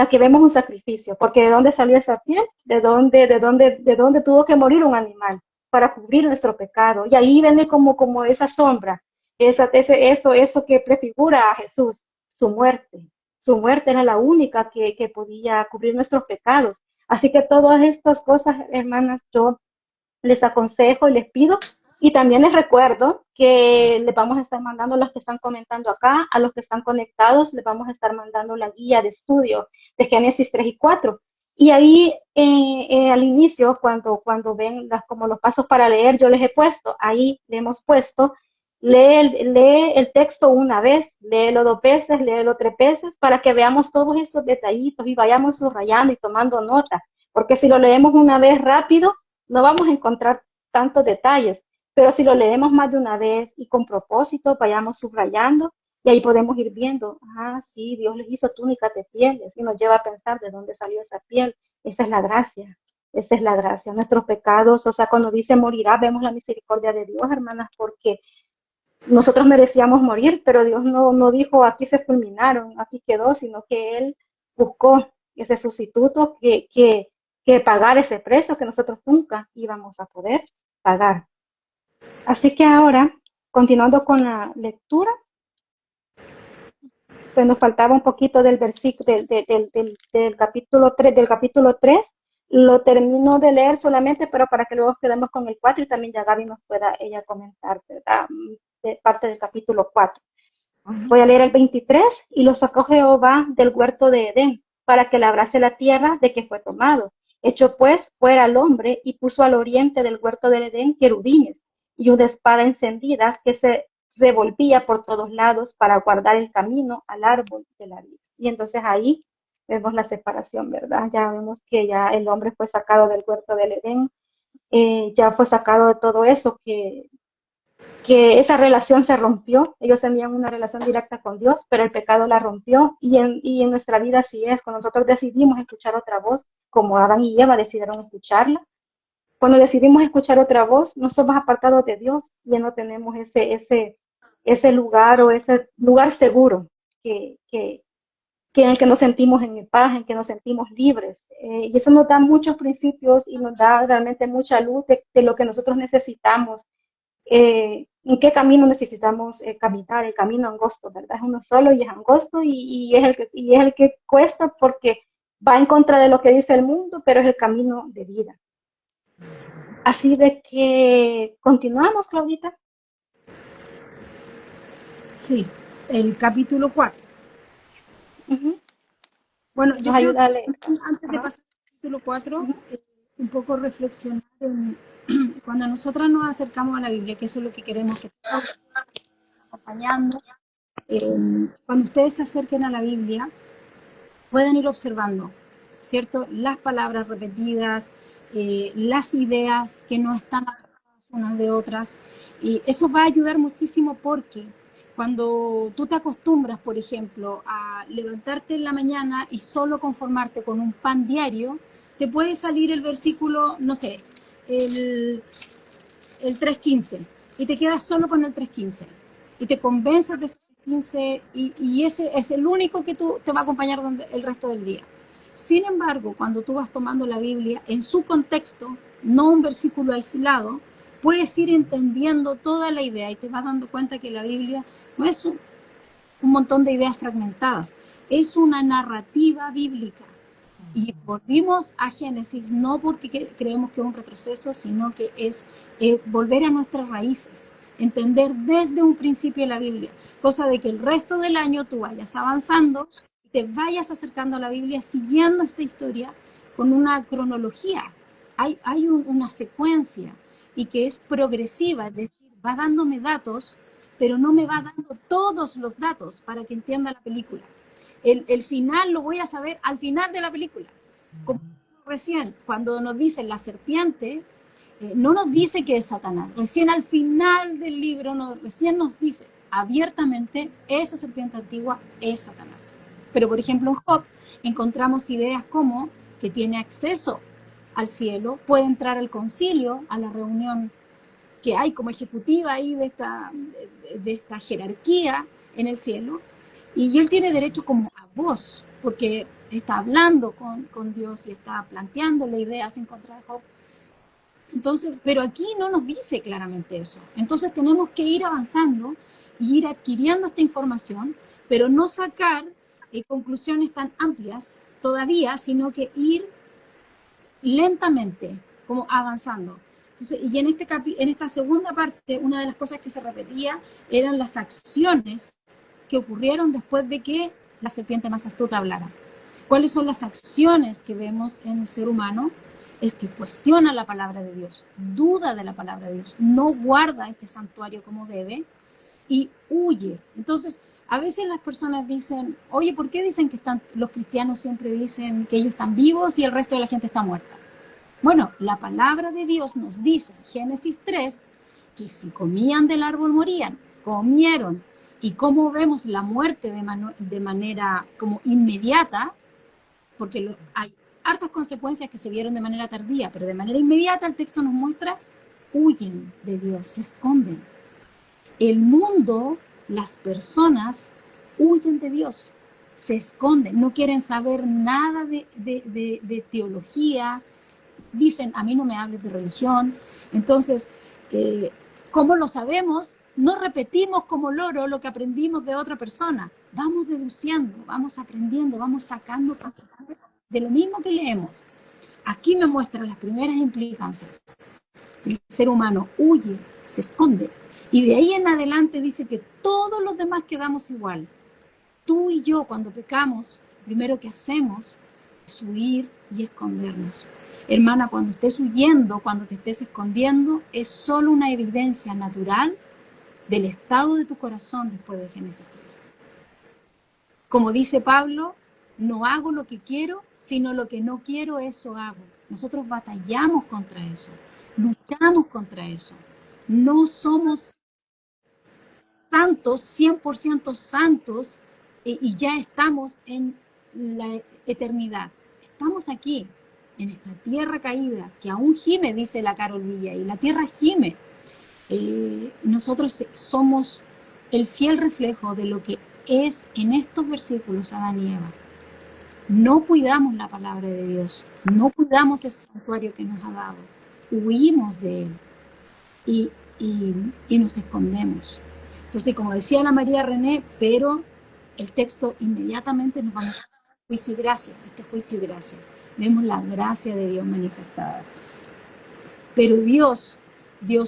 que vemos un sacrificio. Porque ¿de dónde salió esa piel? ¿De dónde tuvo que morir un animal para cubrir nuestro pecado? Y ahí viene como esa sombra, eso que prefigura a Jesús, su muerte. Su muerte era la única que podía cubrir nuestros pecados. Así que todas estas cosas, hermanas, yo les aconsejo y les pido, y también les recuerdo que les vamos a estar mandando, a los que están comentando acá, a los que están conectados, les vamos a estar mandando la guía de estudio de Génesis 3 y 4. Y ahí al inicio, cuando ven como los pasos para leer, yo les he puesto, ahí le hemos puesto, lee el texto una vez, léelo 2 veces, léelo 3 veces, para que veamos todos esos detallitos y vayamos subrayando y tomando nota. Porque si lo leemos una vez rápido, no vamos a encontrar tantos detalles, pero si lo leemos más de una vez y con propósito, vayamos subrayando, y ahí podemos ir viendo, sí, Dios les hizo túnicas de pieles, y nos lleva a pensar de dónde salió esa piel. Esa es la gracia, esa es la gracia. Nuestros pecados, o sea, cuando dice morirá, vemos la misericordia de Dios, hermanas, porque nosotros merecíamos morir, pero Dios no dijo aquí se fulminaron, aquí quedó, sino que Él buscó ese sustituto que pagar ese precio que nosotros nunca íbamos a poder pagar. Así que ahora, continuando con la lectura, pues nos faltaba un poquito del versículo del capítulo 3, lo termino de leer solamente, pero para que luego quedemos con el 4 y también ya Gaby nos pueda ella comentar, ¿verdad? De parte del capítulo 4. Voy a leer el 23, y lo sacó Jehová del huerto de Edén, para que labrase la tierra de que fue tomado. Echó pues fuera al hombre, y puso al oriente del huerto de Edén querubines, y una espada encendida que se revolvía por todos lados para guardar el camino al árbol de la vida. Y entonces ahí vemos la separación, ¿verdad? Ya vemos que ya el hombre fue sacado del huerto del Edén, ya fue sacado de todo eso, que esa relación se rompió. Ellos tenían una relación directa con Dios, pero el pecado la rompió, y en nuestra vida así es. Cuando nosotros decidimos escuchar otra voz, como Adán y Eva decidieron escucharla. Cuando decidimos escuchar otra voz, nos somos apartados de Dios, ya no tenemos ese lugar o ese lugar seguro que en el que nos sentimos en paz, en que nos sentimos libres. Y eso nos da muchos principios y nos da realmente mucha luz de lo que nosotros necesitamos, en qué camino necesitamos caminar, el camino angosto, ¿verdad? Es uno solo y es angosto y es el que cuesta porque va en contra de lo que dice el mundo, pero es el camino de vida. Así de que continuamos, Claudita. Sí, el capítulo 4. Uh-huh. Bueno, yo creo que antes de Ajá. pasar al capítulo 4, Uh-huh. un poco reflexionar en cuando nosotras nos acercamos a la Biblia, que eso es lo que queremos que estemos acompañando. Cuando ustedes se acerquen a la Biblia, pueden ir observando, ¿cierto? Las palabras repetidas, las ideas que no están alejadas unas de otras, y eso va a ayudar muchísimo porque cuando tú te acostumbras, por ejemplo, a levantarte en la mañana y solo conformarte con un pan diario, te puede salir el versículo, no sé, el 3.15, y te quedas solo con el 3.15, y te convences de ese 3.15, y ese es el único que te va a acompañar el resto del día. Sin embargo, cuando tú vas tomando la Biblia en su contexto, no un versículo aislado, puedes ir entendiendo toda la idea y te vas dando cuenta que la Biblia no es un montón de ideas fragmentadas, es una narrativa bíblica. Y volvimos a Génesis no porque creemos que es un retroceso, sino que es volver a nuestras raíces, entender desde un principio la Biblia, cosa de que el resto del año tú vayas avanzando y te vayas acercando a la Biblia siguiendo esta historia con una cronología. Hay una secuencia y que es progresiva, es decir, va dándome datos, pero no me va dando todos los datos para que entienda la película. El final lo voy a saber al final de la película. Como recién, cuando nos dicen la serpiente, no nos dice que es Satanás. Recién al final del libro, recién nos dice abiertamente, esa serpiente antigua es Satanás. Pero, por ejemplo, en Job encontramos ideas como que tiene acceso al cielo, puede entrar al concilio, a la reunión que hay como ejecutiva ahí de esta jerarquía en el cielo, y él tiene derecho como a voz, porque está hablando con Dios y está planteándole ideas en contra de Job. Entonces, pero aquí no nos dice claramente eso. Entonces tenemos que ir avanzando y ir adquiriendo esta información, pero no sacar conclusiones tan amplias todavía, sino que ir lentamente, como avanzando. Entonces, y en esta segunda parte, una de las cosas que se repetía eran las acciones que ocurrieron después de que la serpiente más astuta hablara. ¿Cuáles son las acciones que vemos en el ser humano? Es que cuestiona la palabra de Dios, duda de la palabra de Dios, no guarda este santuario como debe y huye. Entonces, a veces las personas dicen, oye, ¿por qué dicen que los cristianos siempre dicen que ellos están vivos y el resto de la gente está muerta? Bueno, la palabra de Dios nos dice en Génesis 3 que si comían del árbol morían, comieron. Y como vemos la muerte de manera como inmediata, porque hay hartas consecuencias que se vieron de manera tardía, pero de manera inmediata el texto nos muestra, huyen de Dios, se esconden. El mundo, las personas, huyen de Dios, se esconden, no quieren saber nada de teología, dicen, a mí no me hables de religión. Entonces, ¿cómo lo sabemos? No repetimos como loro lo que aprendimos de otra persona. Vamos deduciendo, vamos aprendiendo, vamos sacando de lo mismo que leemos. Aquí me muestran las primeras implicancias. El ser humano huye, se esconde. Y de ahí en adelante dice que todos los demás quedamos igual. Tú y yo, cuando pecamos, lo primero que hacemos es huir y escondernos. Hermana, cuando estés huyendo, cuando te estés escondiendo, es solo una evidencia natural del estado de tu corazón después de Génesis 3. Como dice Pablo, no hago lo que quiero, sino lo que no quiero, eso hago. Nosotros batallamos contra eso, luchamos contra eso. No somos santos, 100% santos, y ya estamos en la eternidad. Estamos aquí. en esta tierra caída, que aún gime, dice la Carol Villa, y la tierra gime. Nosotros somos el fiel reflejo de lo que es en estos versículos Adán y Eva. No cuidamos la palabra de Dios, no cuidamos ese santuario que nos ha dado, huimos de él y nos escondemos. Entonces, como decía Ana María René, pero el texto inmediatamente nos vamos a juicio y gracia, este juicio y gracia. Vemos la gracia de Dios manifestada. Pero Dios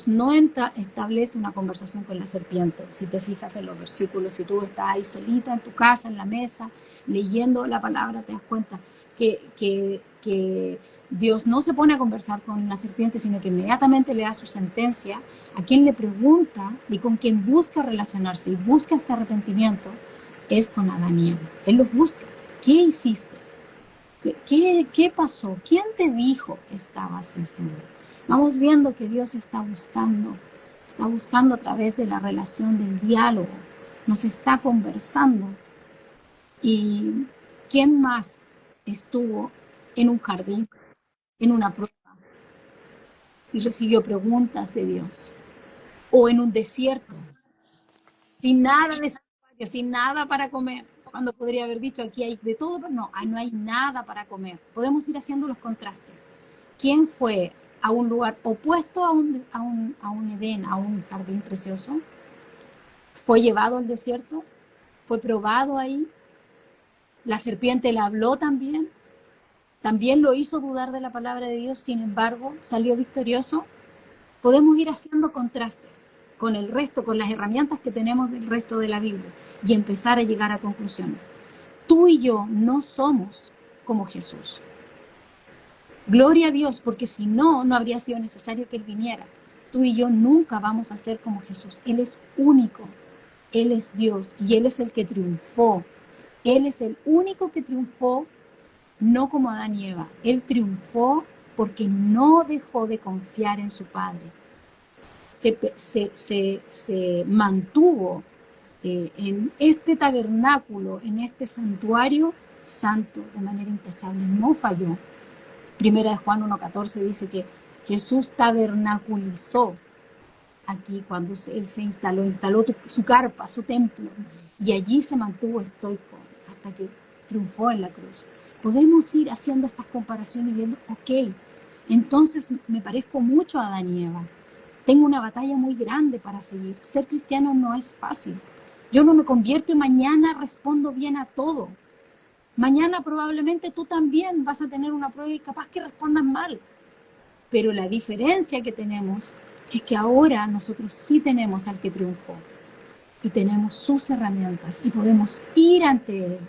no establece una conversación con la serpiente. Si te fijas en los versículos, si tú estás ahí solita en tu casa, en la mesa, leyendo la palabra, te das cuenta que Dios no se pone a conversar con la serpiente, sino que inmediatamente le da su sentencia a quien le pregunta y con quien busca relacionarse y busca este arrepentimiento, es con Adán y Eva. Él los busca. ¿Qué hiciste? ¿Qué pasó? ¿Quién te dijo que estabas desnudo? Vamos viendo que Dios está buscando a través de la relación del diálogo, nos está conversando. ¿Y quién más estuvo en un jardín, en una prueba, y recibió preguntas de Dios? O en un desierto, sin nada de santuario, sin nada para comer, cuando podría haber dicho aquí hay de todo, pero no hay nada para comer. Podemos ir haciendo los contrastes. ¿Quién fue a un lugar opuesto a un Edén, a un jardín precioso? ¿Fue llevado al desierto? ¿Fue probado ahí? ¿La serpiente le habló también? ¿También lo hizo dudar de la palabra de Dios? Sin embargo, ¿salió victorioso? Podemos ir haciendo contrastes con el resto, con las herramientas que tenemos del resto de la Biblia y empezar a llegar a conclusiones. Tú y yo no somos como Jesús. Gloria a Dios, porque si no, no habría sido necesario que Él viniera. Tú y yo nunca vamos a ser como Jesús. Él es único, Él es Dios y Él es el que triunfó. Él es el único que triunfó, no como Adán y Eva. Él triunfó porque no dejó de confiar en su Padre. Se mantuvo en este tabernáculo, en este santuario santo de manera intachable. No falló. Primera de Juan 1:14 dice que Jesús tabernaculizó aquí cuando Él se instaló su carpa, su templo, y allí se mantuvo estoico hasta que triunfó en la cruz. Podemos ir haciendo estas comparaciones y viendo, ok, entonces me parezco mucho a Adán y Eva. Tengo una batalla muy grande para seguir. Ser cristiano no es fácil. Yo no me convierto y mañana respondo bien a todo. Mañana probablemente tú también vas a tener una prueba y capaz que respondas mal. Pero la diferencia que tenemos es que ahora nosotros sí tenemos al que triunfó. Y tenemos sus herramientas y podemos ir ante Él,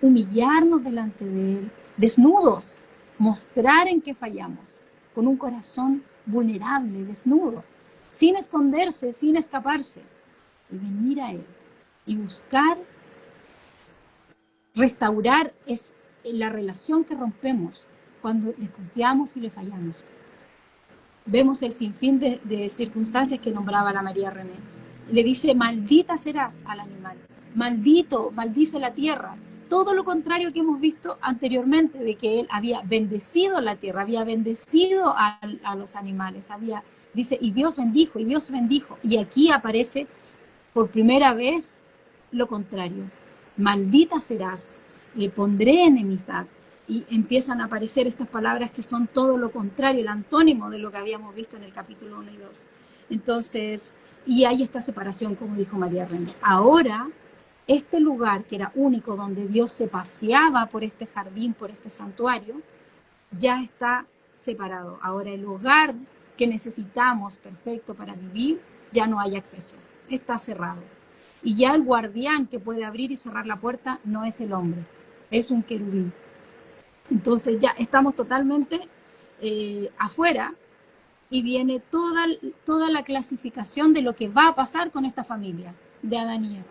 humillarnos delante de Él, desnudos, mostrar en qué fallamos, con un corazón vulnerable, desnudo, sin esconderse, sin escaparse, y venir a Él y buscar restaurar es la relación que rompemos cuando desconfiamos y le fallamos. Vemos el sinfín de circunstancias que nombraba la María René. Le dice, maldita serás al animal, maldito, maldice la tierra. Todo lo contrario que hemos visto anteriormente, de que él había bendecido la tierra, había bendecido a los animales, dice, y Dios bendijo, y aquí aparece por primera vez lo contrario. Maldita serás, le pondré enemistad. Y empiezan a aparecer estas palabras que son todo lo contrario, el antónimo de lo que habíamos visto en el capítulo 1 y 2. Entonces, y hay esta separación, como dijo María René. Ahora, este lugar que era único, donde Dios se paseaba por este jardín, por este santuario, ya está separado. Ahora el hogar que necesitamos perfecto para vivir, ya no hay acceso, está cerrado. Y ya el guardián que puede abrir y cerrar la puerta no es el hombre, es un querubín. Entonces ya estamos totalmente afuera y viene toda la clasificación de lo que va a pasar con esta familia de Adán y Eva.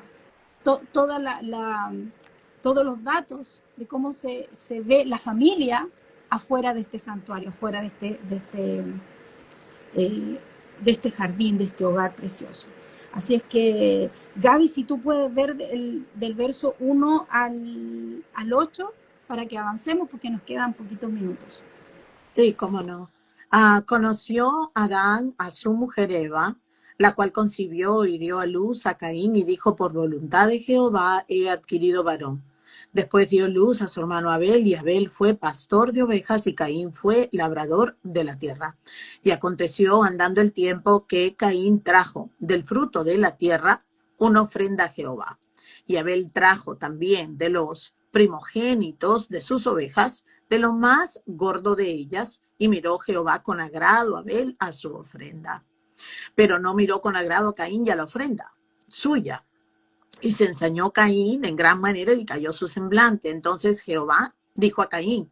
Todos los datos de cómo se ve la familia afuera de este santuario, afuera de este jardín, de este hogar precioso. Así es que, Gaby, si tú puedes ver del verso 1 al 8, para que avancemos, porque nos quedan poquitos minutos. Sí, cómo no. Conoció Adán a su mujer Eva, la cual concibió y dio a luz a Caín y dijo, por voluntad de Jehová he adquirido varón. Después dio luz a su hermano Abel y Abel fue pastor de ovejas y Caín fue labrador de la tierra. Y aconteció andando el tiempo que Caín trajo del fruto de la tierra una ofrenda a Jehová. Y Abel trajo también de los primogénitos de sus ovejas, de lo más gordo de ellas, y miró Jehová con agrado a Abel a su ofrenda. Pero no miró con agrado a Caín y a la ofrenda suya. Y se ensañó Caín en gran manera y cayó su semblante. Entonces Jehová dijo a Caín,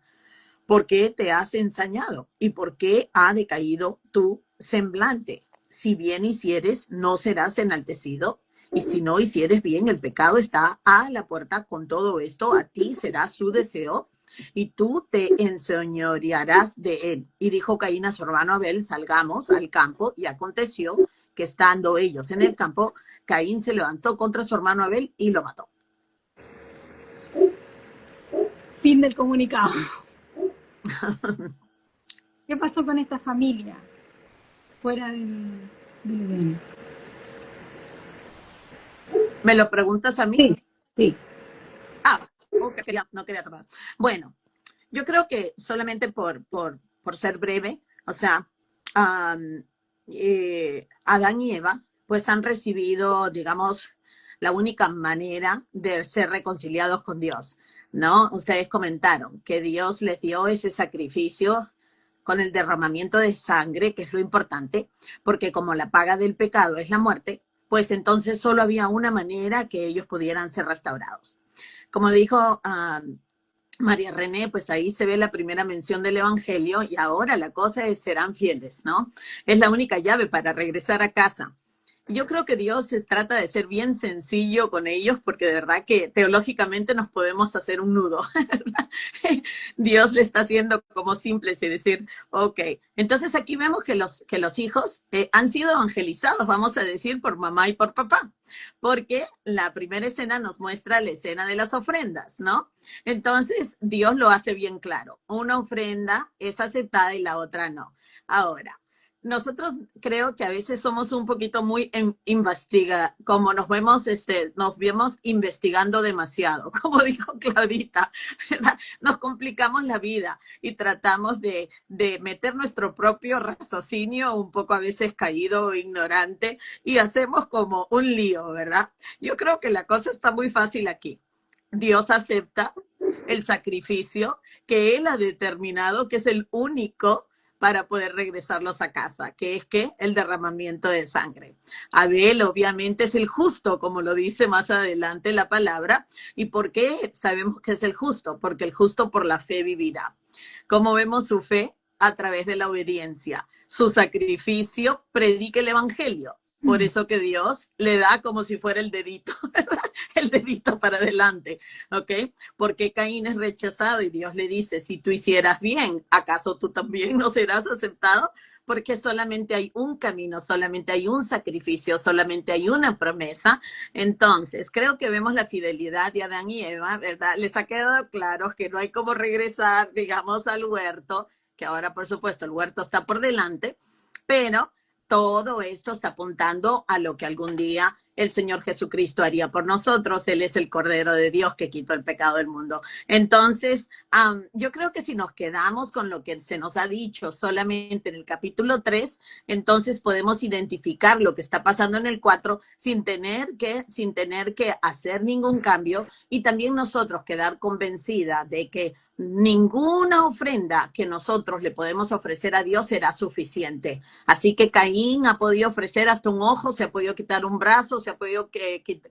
¿por qué te has ensañado? ¿Y por qué ha decaído tu semblante? Si bien hicieres, no serás enaltecido. Y si no hicieres bien, el pecado está a la puerta. Con todo esto, a ti será su deseo y tú te enseñorearás de él. Y dijo Caín a su hermano Abel, salgamos al campo. Y aconteció que estando ellos en el campo, Caín se levantó contra su hermano Abel y lo mató. Fin del comunicado. ¿Qué pasó con esta familia fuera del Edén? ¿Me lo preguntas a mí? Sí, sí. No quería tomar. Bueno, yo creo que solamente por ser breve, o sea, Adán y Eva, pues han recibido, digamos, la única manera de ser reconciliados con Dios, ¿no? Ustedes comentaron que Dios les dio ese sacrificio con el derramamiento de sangre, que es lo importante, porque como la paga del pecado es la muerte, pues entonces solo había una manera que ellos pudieran ser restaurados. Como dijo María René, pues ahí se ve la primera mención del Evangelio y ahora la cosa es serán fieles, ¿no? Es la única llave para regresar a casa. Yo creo que Dios se trata de ser bien sencillo con ellos porque de verdad que teológicamente nos podemos hacer un nudo, ¿verdad? Dios le está haciendo como simples y decir, ok. Entonces aquí vemos que los hijos han sido evangelizados, vamos a decir, por mamá y por papá, porque la primera escena nos muestra la escena de las ofrendas, ¿no? Entonces Dios lo hace bien claro. Una ofrenda es aceptada y la otra no. Ahora, nosotros creo que a veces somos un poquito muy como nos vemos investigando demasiado, como dijo Claudita, ¿verdad? Nos complicamos la vida y tratamos de meter nuestro propio raciocinio un poco a veces caído o ignorante y hacemos como un lío, ¿verdad? Yo creo que la cosa está muy fácil aquí. Dios acepta el sacrificio que Él ha determinado, que es el único para poder regresarlos a casa, que es que el derramamiento de sangre. Abel obviamente es el justo, como lo dice más adelante la palabra. ¿Y por qué sabemos que es el justo? Porque el justo por la fe vivirá. ¿Cómo vemos su fe? A través de la obediencia. Su sacrificio predica el evangelio. Por eso que Dios le da como si fuera el dedito, ¿verdad? El dedito para adelante, ¿ok? Porque Caín es rechazado y Dios le dice, si tú hicieras bien, ¿acaso tú también no serás aceptado? Porque solamente hay un camino, solamente hay un sacrificio, solamente hay una promesa. Entonces, creo que vemos la fidelidad de Adán y Eva, ¿verdad? Les ha quedado claro que no hay como regresar, digamos, al huerto, que ahora, por supuesto, el huerto está por delante, pero todo esto está apuntando a lo que algún día el Señor Jesucristo haría por nosotros. Él es el Cordero de Dios que quitó el pecado del mundo. Entonces, yo creo que si nos quedamos con lo que se nos ha dicho solamente en el capítulo 3, entonces podemos identificar lo que está pasando en el 4 sin tener que hacer ningún cambio y también nosotros quedar convencida de que ninguna ofrenda que nosotros le podemos ofrecer a Dios será suficiente. Así que Caín ha podido ofrecer hasta un ojo, se ha podido quitar un brazo, se ha podido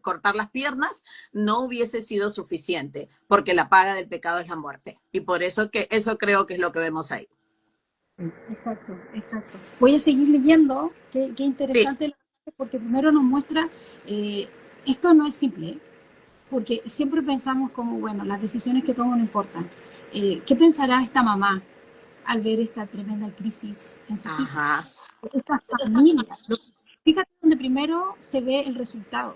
cortar las piernas, no hubiese sido suficiente, porque la paga del pecado es la muerte. Y por eso eso creo que es lo que vemos ahí. Exacto, exacto. Voy a seguir leyendo, qué interesante, sí. Porque primero nos muestra, esto no es simple, porque siempre pensamos como, bueno, las decisiones que tomo no importan. ¿Qué pensará esta mamá al ver esta tremenda crisis en sus hijos? Esta familia. Fíjate donde primero se ve el resultado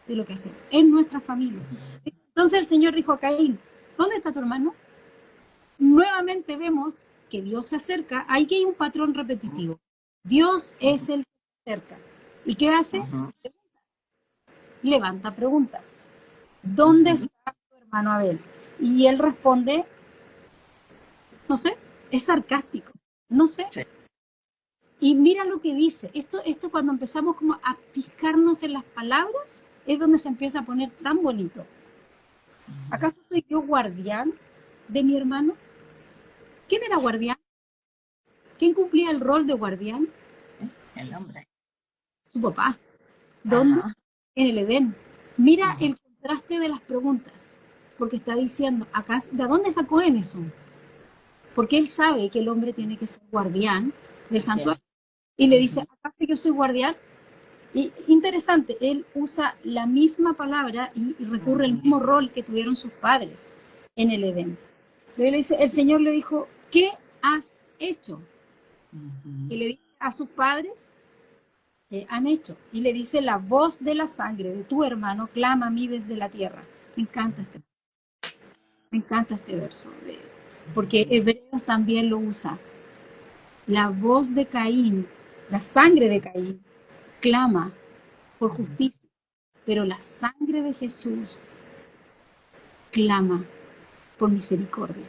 de lo que hacemos, en nuestra familia. Entonces el Señor dijo a Caín, ¿dónde está tu hermano? Nuevamente vemos que Dios se acerca, aquí hay un patrón repetitivo. Dios es el que se acerca. ¿Y qué hace? Levanta preguntas. ¿Dónde está tu hermano Abel? Y él responde, no sé, es sarcástico, no sé. Sí. Y mira lo que dice, esto cuando empezamos como a fijarnos en las palabras, es donde se empieza a poner tan bonito. ¿Acaso soy yo guardián de mi hermano? ¿Quién era guardián? ¿Quién cumplía el rol de guardián? El hombre. Su papá. ¿Dónde? Ajá. En el Edén. Mira Ajá. el contraste de las preguntas, porque está diciendo, ¿acaso, ¿de dónde sacó él eso? Porque él sabe que el hombre tiene que ser guardián del santuario. Y le dice, ¿acaso yo soy guardián? Y interesante, él usa la misma palabra y recurre al mismo rol que tuvieron sus padres en el Edén. Él le dice, el Señor le dijo, ¿qué has hecho? Y le dice a sus padres, han hecho. Y le dice, la voz de la sangre de tu hermano clama a mí desde la tierra. Me encanta este verso, porque Hebreos también lo usa. La voz de Caín, la sangre de Caín, clama por justicia, pero la sangre de Jesús clama por misericordia,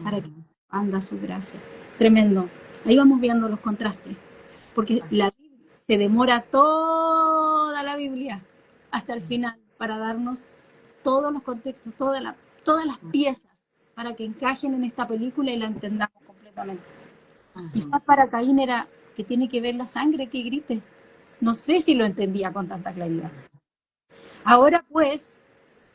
para que anda su gracia. Tremendo. Ahí vamos viendo los contrastes, porque la Biblia se demora toda la Biblia hasta el final para darnos todos los contextos, todas las piezas para que encajen en esta película y la entendamos completamente. Quizás para Caín era que tiene que ver la sangre que grite. No sé si lo entendía con tanta claridad. Ahora pues,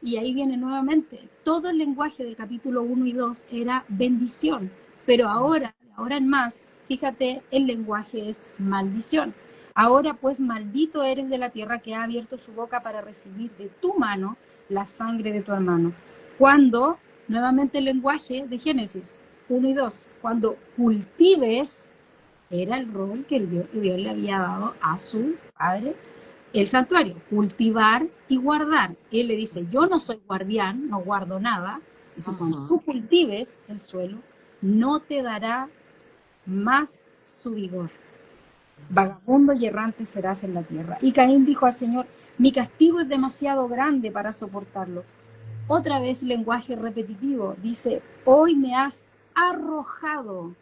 y ahí viene nuevamente, todo el lenguaje del capítulo 1 y 2 era bendición, pero ahora en más, fíjate, el lenguaje es maldición. Ahora pues maldito eres de la tierra que ha abierto su boca para recibir de tu mano la sangre de tu hermano. Cuando, nuevamente el lenguaje de Génesis 1 y 2, cuando cultives, era el rol que Dios le había dado a su padre, el santuario, cultivar y guardar. Él le dice, yo no soy guardián, no guardo nada. Dice, cuando tú cultives el suelo, no te dará más su vigor. Vagabundo y errante serás en la tierra. Y Caín dijo al Señor, mi castigo es demasiado grande para soportarlo. Otra vez lenguaje repetitivo, dice, hoy me has arrojado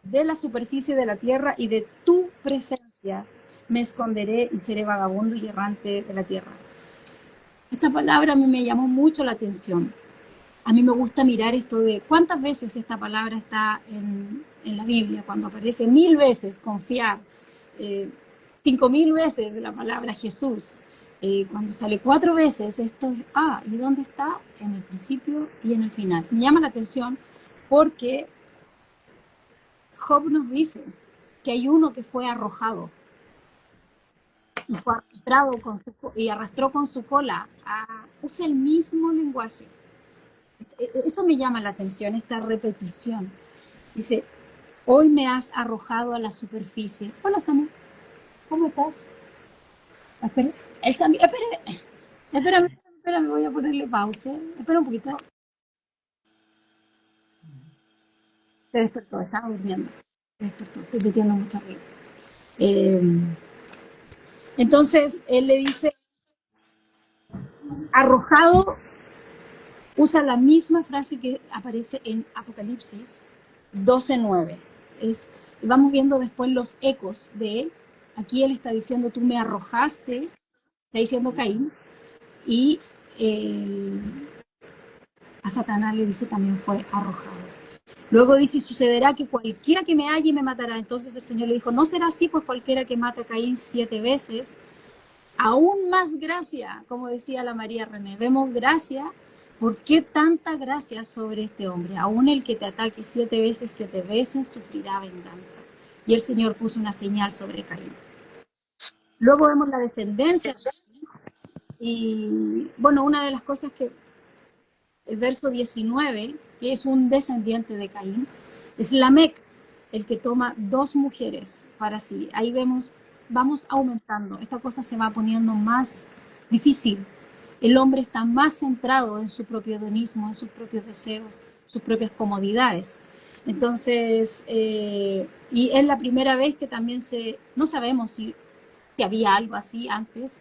de la superficie de la tierra y de tu presencia me esconderé y seré vagabundo y errante de la tierra. Esta palabra a mí me llamó mucho la atención. A mí me gusta mirar esto de cuántas veces esta palabra está en la Biblia, cuando aparece 1000 veces confiar, 5000 veces la palabra Jesús, cuando sale 4 veces esto, ¿y dónde está? En el principio y en el final. Me llama la atención porque Job nos dice que hay uno que fue arrojado y fue arrastrado y arrastró con su cola. Usa el mismo lenguaje. Eso me llama la atención, esta repetición. Dice, hoy me has arrojado a la superficie. Hola, Samu, ¿cómo estás? Espérame, voy a ponerle pausa. Espera un poquito. Se despertó, estaba durmiendo. Se despertó, estoy metiendo mucha ruido. Entonces, él le dice, arrojado, usa la misma frase que aparece en Apocalipsis 12:9. Vamos viendo después los ecos de él. Aquí él está diciendo, tú me arrojaste, está diciendo Caín, y a Satanás le dice también fue arrojado. Luego dice, sucederá que cualquiera que me halle me matará. Entonces el Señor le dijo, no será así, pues cualquiera que mata a Caín 7 veces, aún más gracia, como decía la María René, vemos gracia. ¿Por qué tanta gracia sobre este hombre? Aún el que te ataque 7 veces sufrirá venganza. Y el Señor puso una señal sobre Caín. Luego vemos la descendencia. Y bueno, una de las cosas que el verso 19, que es un descendiente de Caín, es Lamec, el que toma 2 mujeres para sí. Ahí vamos aumentando. Esta cosa se va poniendo más difícil. El hombre está más centrado en su propio hedonismo, en sus propios deseos, sus propias comodidades. Entonces, y es la primera vez que también no sabemos si había algo así antes,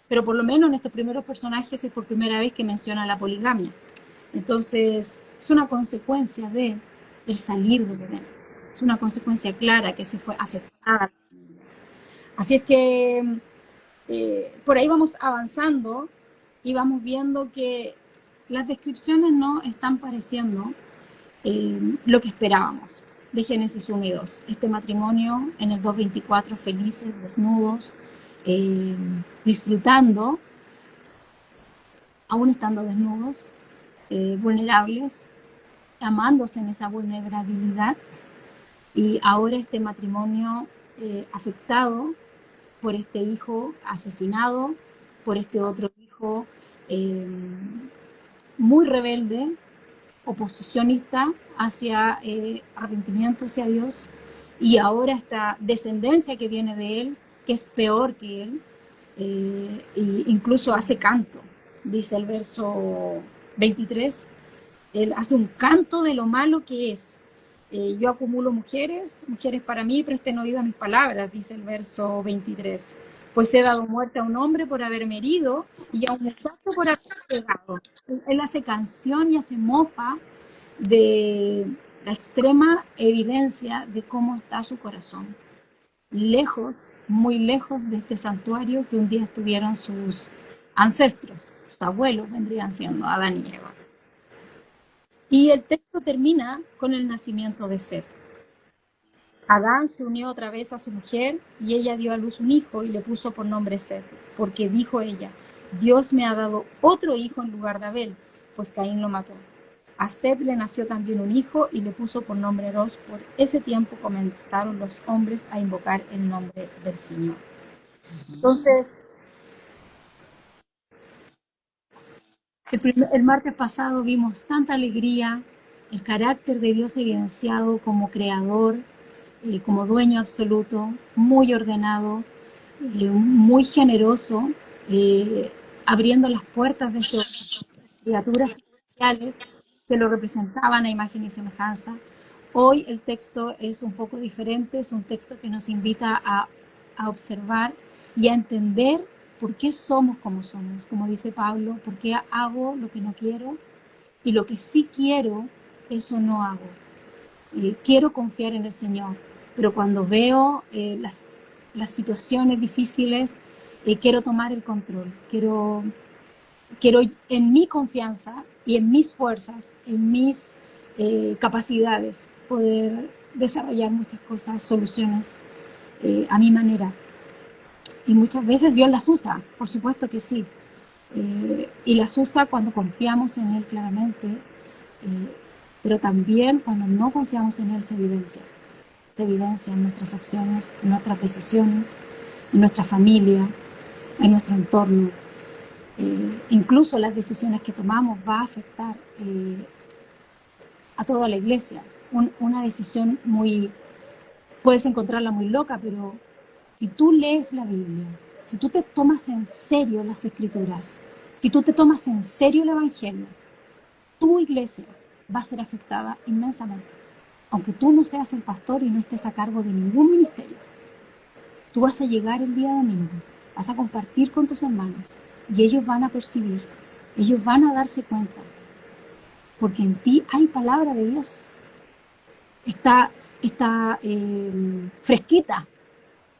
pero por lo menos en estos primeros personajes es por primera vez que menciona la poligamia. Entonces, es una consecuencia de el salir del Edén. Es una consecuencia clara que se fue afectada. Así es que por ahí vamos avanzando y vamos viendo que las descripciones no están pareciendo lo que esperábamos de Génesis 1 y 2. Este matrimonio en el 2:24, felices, desnudos, disfrutando, aún estando desnudos, vulnerables, amándose en esa vulnerabilidad, y ahora este matrimonio afectado por este hijo asesinado, por este otro hijo muy rebelde, oposicionista hacia arrepentimiento hacia Dios, y ahora esta descendencia que viene de él, que es peor que él, e incluso hace canto, dice el verso 23, él hace un canto de lo malo que es. Yo acumulo mujeres para mí, presten oído a mis palabras, dice el verso 23. Pues he dado muerte a un hombre por haberme herido y a un muchacho por haberme pegado. Él hace canción y hace mofa de la extrema evidencia de cómo está su corazón. Lejos, muy lejos de este santuario que un día estuvieron sus ancestros, sus abuelos vendrían siendo Adán y Eva. Y el texto termina con el nacimiento de Set. Adán se unió otra vez a su mujer y ella dio a luz un hijo y le puso por nombre Set, porque dijo ella, Dios me ha dado otro hijo en lugar de Abel, pues Caín lo mató. A Set le nació también un hijo y le puso por nombre Eros. Por ese tiempo comenzaron los hombres a invocar el nombre del Señor. Entonces, el martes pasado vimos tanta alegría, el carácter de Dios evidenciado como creador, como dueño absoluto, muy ordenado, muy generoso, abriendo las puertas de estas criaturas especiales que lo representaban a imagen y semejanza. Hoy el texto es un poco diferente, es un texto que nos invita a observar y a entender por qué somos como somos, como dice Pablo, por qué hago lo que no quiero y lo que sí quiero, eso no hago. Quiero confiar en el Señor, pero cuando veo las situaciones difíciles, quiero tomar el control, quiero en mi confianza y en mis fuerzas, en mis capacidades, poder desarrollar muchas cosas, soluciones a mi manera. Y muchas veces Dios las usa, por supuesto que sí. Y las usa cuando confiamos en Él claramente, pero también cuando no confiamos en Él se evidencia. Se evidencia en nuestras acciones, en nuestras decisiones, en nuestra familia, en nuestro entorno. Incluso las decisiones que tomamos va a afectar a toda la iglesia. Una decisión puedes encontrarla muy loca, pero si tú lees la Biblia, si tú te tomas en serio las Escrituras, si tú te tomas en serio el Evangelio, tu iglesia va a ser afectada inmensamente. Aunque tú no seas el pastor y no estés a cargo de ningún ministerio, tú vas a llegar el día domingo, vas a compartir con tus hermanos y ellos van a percibir, ellos van a darse cuenta, porque en ti hay palabra de Dios. Está fresquita.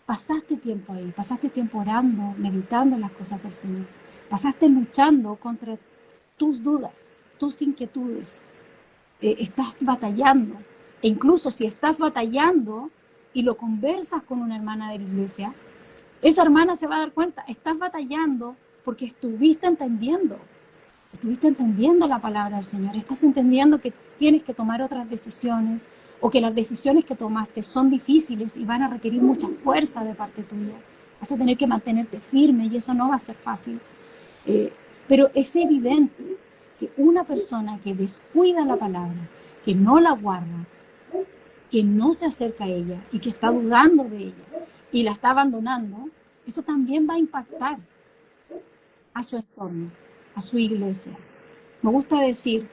Pasaste tiempo ahí, pasaste tiempo orando, meditando en las cosas del Señor. Pasaste luchando contra tus dudas, tus inquietudes. Estás batallando. E incluso si estás batallando y lo conversas con una hermana de la iglesia, esa hermana se va a dar cuenta, estás batallando porque estuviste entendiendo la palabra del Señor, estás entendiendo que tienes que tomar otras decisiones o que las decisiones que tomaste son difíciles y van a requerir mucha fuerza de parte tuya. Vas a tener que mantenerte firme y eso no va a ser fácil. Pero es evidente que una persona que descuida la palabra, que no la guarda, que no se acerca a ella y que está dudando de ella y la está abandonando, eso también va a impactar a su entorno, a su iglesia. Me gusta decir,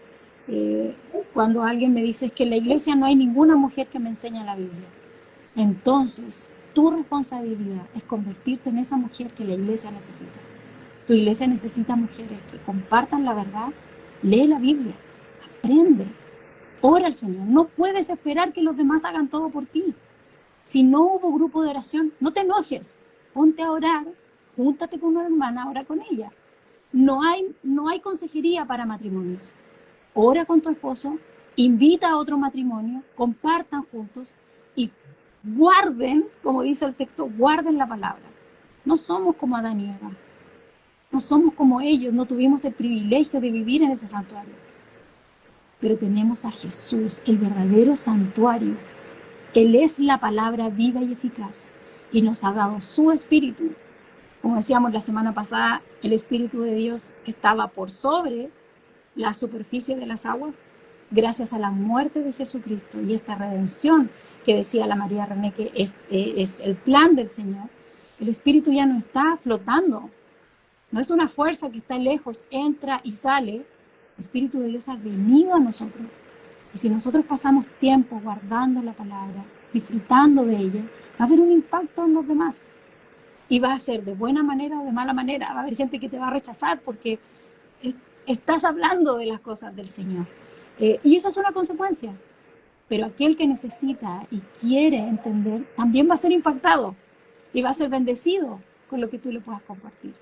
cuando alguien me dice es que en la iglesia no hay ninguna mujer que me enseñe la Biblia. Entonces, tu responsabilidad es convertirte en esa mujer que la iglesia necesita. Tu iglesia necesita mujeres que compartan la verdad, lee la Biblia, aprende, ora al Señor. No puedes esperar que los demás hagan todo por ti. Si no hubo grupo de oración, no te enojes, ponte a orar, júntate con una hermana, ora con ella. No hay consejería para matrimonios. Ora con tu esposo, invita a otro matrimonio, compartan juntos y guarden, como dice el texto, guarden la palabra. No somos como Adán y Eva. No somos como ellos, no tuvimos el privilegio de vivir en ese santuario. Pero tenemos a Jesús, el verdadero santuario. Él es la palabra viva y eficaz y nos ha dado su Espíritu. Como decíamos la semana pasada, el Espíritu de Dios estaba por sobre la superficie de las aguas gracias a la muerte de Jesucristo y esta redención que decía la María René que es el plan del Señor. El Espíritu ya no está flotando, no es una fuerza que está lejos, entra y sale. El Espíritu de Dios ha venido a nosotros. Y si nosotros pasamos tiempo guardando la palabra, disfrutando de ella, va a haber un impacto en los demás. Y va a ser de buena manera o de mala manera. Va a haber gente que te va a rechazar porque estás hablando de las cosas del Señor. Y esa es una consecuencia. Pero aquel que necesita y quiere entender, también va a ser impactado y va a ser bendecido con lo que tú le puedas compartir.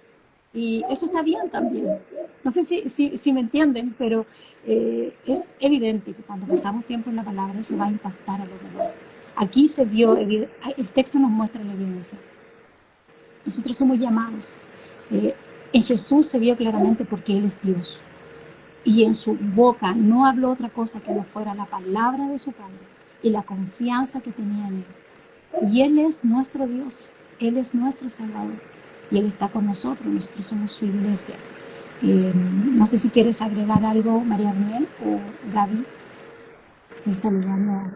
Y eso está bien también. No sé si me entienden, pero es evidente que cuando pasamos tiempo en la palabra, eso va a impactar a los demás. Aquí se vio, el texto nos muestra la evidencia. Nosotros somos llamados. En Jesús se vio claramente porque Él es Dios. Y en su boca no habló otra cosa que no fuera la palabra de su Padre y la confianza que tenía en Él. Y Él es nuestro Dios, Él es nuestro Salvador. Y Él está con nosotros somos su iglesia. No sé si quieres agregar algo, María Daniel o Gaby. Estoy saludando.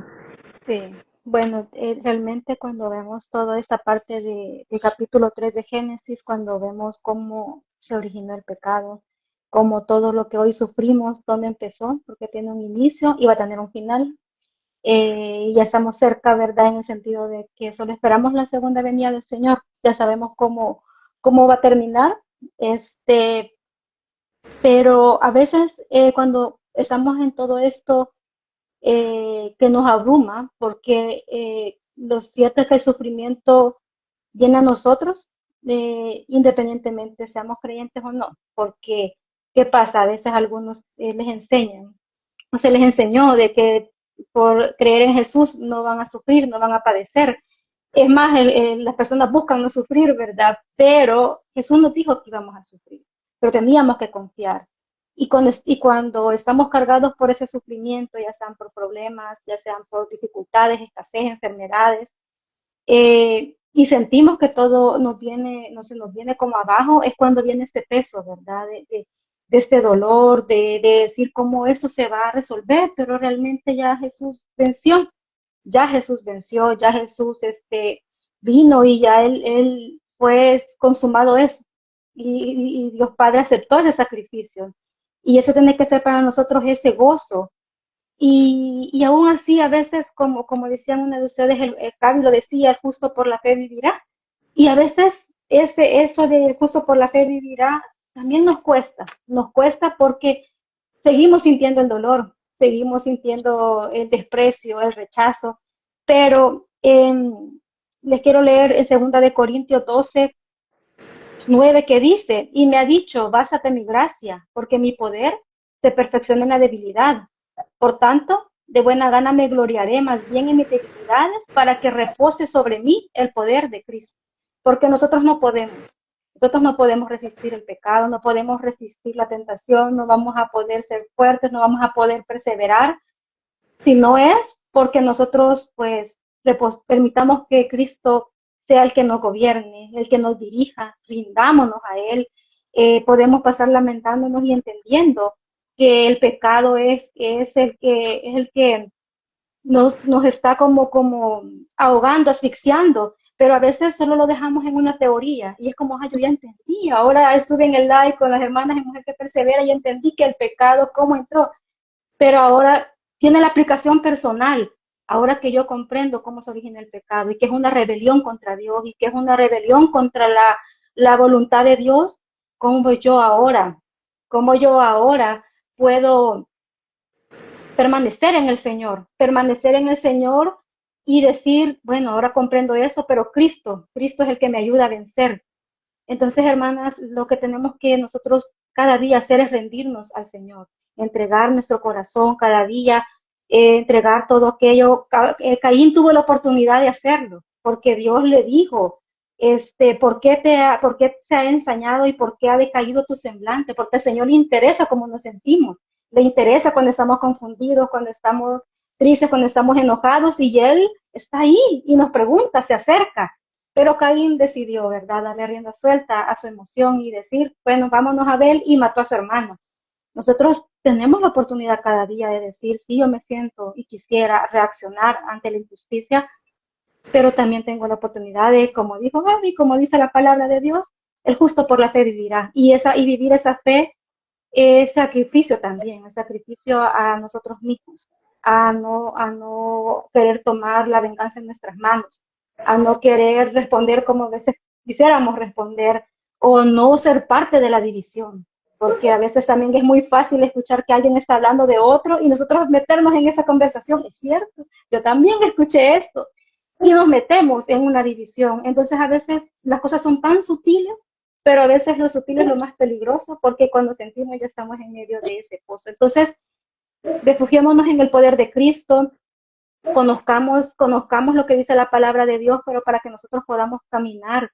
Sí, bueno, realmente cuando vemos toda esta parte del capítulo 3 de Génesis, cuando vemos cómo se originó el pecado, cómo todo lo que hoy sufrimos, dónde empezó, porque tiene un inicio y va a tener un final. Y ya estamos cerca, ¿verdad? En el sentido de que solo esperamos la segunda venida del Señor. Ya sabemos cómo va a terminar. Pero a veces cuando estamos en todo esto que nos abruma, porque lo cierto es que el sufrimiento viene a nosotros, independientemente seamos creyentes o no, porque ¿qué pasa? A veces algunos les enseñan, o se les enseñó de que por creer en Jesús no van a sufrir, no van a padecer. Es más, las personas buscan no sufrir, ¿verdad? Pero Jesús nos dijo que íbamos a sufrir, pero teníamos que confiar. Y cuando estamos cargados por ese sufrimiento, ya sean por problemas, ya sean por dificultades, escasez, enfermedades, y sentimos que todo se nos viene como abajo, es cuando viene este peso, ¿verdad? De este dolor, de decir cómo eso se va a resolver, pero realmente ya Jesús venció, ya Jesús venció, ya Jesús vino y ya él pues consumado es, y Dios Padre aceptó ese sacrificio. Y eso tiene que ser para nosotros ese gozo. Y aún así, a veces, como decían una de ustedes, el Gaby lo decía, el justo por la fe vivirá. Y a veces eso de el justo por la fe vivirá también nos cuesta porque seguimos sintiendo el dolor, seguimos sintiendo el desprecio, el rechazo, pero les quiero leer en 2 Corintios 12:9 que dice, y me ha dicho, básate en mi gracia, porque mi poder se perfecciona en la debilidad. Por tanto, de buena gana me gloriaré más bien en mis debilidades para que repose sobre mí el poder de Cristo. Porque nosotros no podemos resistir el pecado, no podemos resistir la tentación, no vamos a poder ser fuertes, no vamos a poder perseverar, si no es porque nosotros pues permitamos que Cristo sea el que nos gobierne, el que nos dirija, rindámonos a Él. Podemos pasar lamentándonos y entendiendo que el pecado es el que nos está como ahogando, asfixiando, pero a veces solo lo dejamos en una teoría y es como, yo ya entendí, ahora estuve en el live con las hermanas en Mujer que Persevera y entendí que el pecado cómo entró, pero ahora tiene la aplicación personal. Ahora que yo comprendo cómo se origina el pecado y que es una rebelión contra Dios y que es una rebelión contra la voluntad de Dios, cómo yo ahora puedo permanecer en el Señor y decir, bueno, ahora comprendo eso, pero Cristo es el que me ayuda a vencer. Entonces, hermanas, lo que tenemos que nosotros cada día hacer es rendirnos al Señor, entregar nuestro corazón cada día, entregar todo aquello. Caín tuvo la oportunidad de hacerlo, porque Dios le dijo, ¿por qué se ha ensañado y por qué ha decaído tu semblante? Porque al Señor le interesa cómo nos sentimos, le interesa cuando estamos confundidos, cuando estamos tristes, cuando estamos enojados, y Él está ahí y nos pregunta, se acerca. Pero Caín decidió, ¿verdad?, darle rienda suelta a su emoción y decir, bueno, vámonos a Abel, y mató a su hermano. Nosotros tenemos la oportunidad cada día de decir, sí, yo me siento y quisiera reaccionar ante la injusticia, pero también tengo la oportunidad de, como dijo Gaby, como dice la palabra de Dios, el justo por la fe vivirá. Y vivir esa fe es sacrificio también, es sacrificio a nosotros mismos, a no querer tomar la venganza en nuestras manos, a no querer responder como a veces quisiéramos responder, o no ser parte de la división, porque a veces también es muy fácil escuchar que alguien está hablando de otro y nosotros meternos en esa conversación. Es cierto, yo también escuché esto, y nos metemos en una división. Entonces a veces las cosas son tan sutiles, pero a veces lo sutil es lo más peligroso, porque cuando sentimos ya estamos en medio de ese pozo. Entonces, refugiémonos en el poder de Cristo, conozcamos lo que dice la palabra de Dios, pero para que nosotros podamos caminar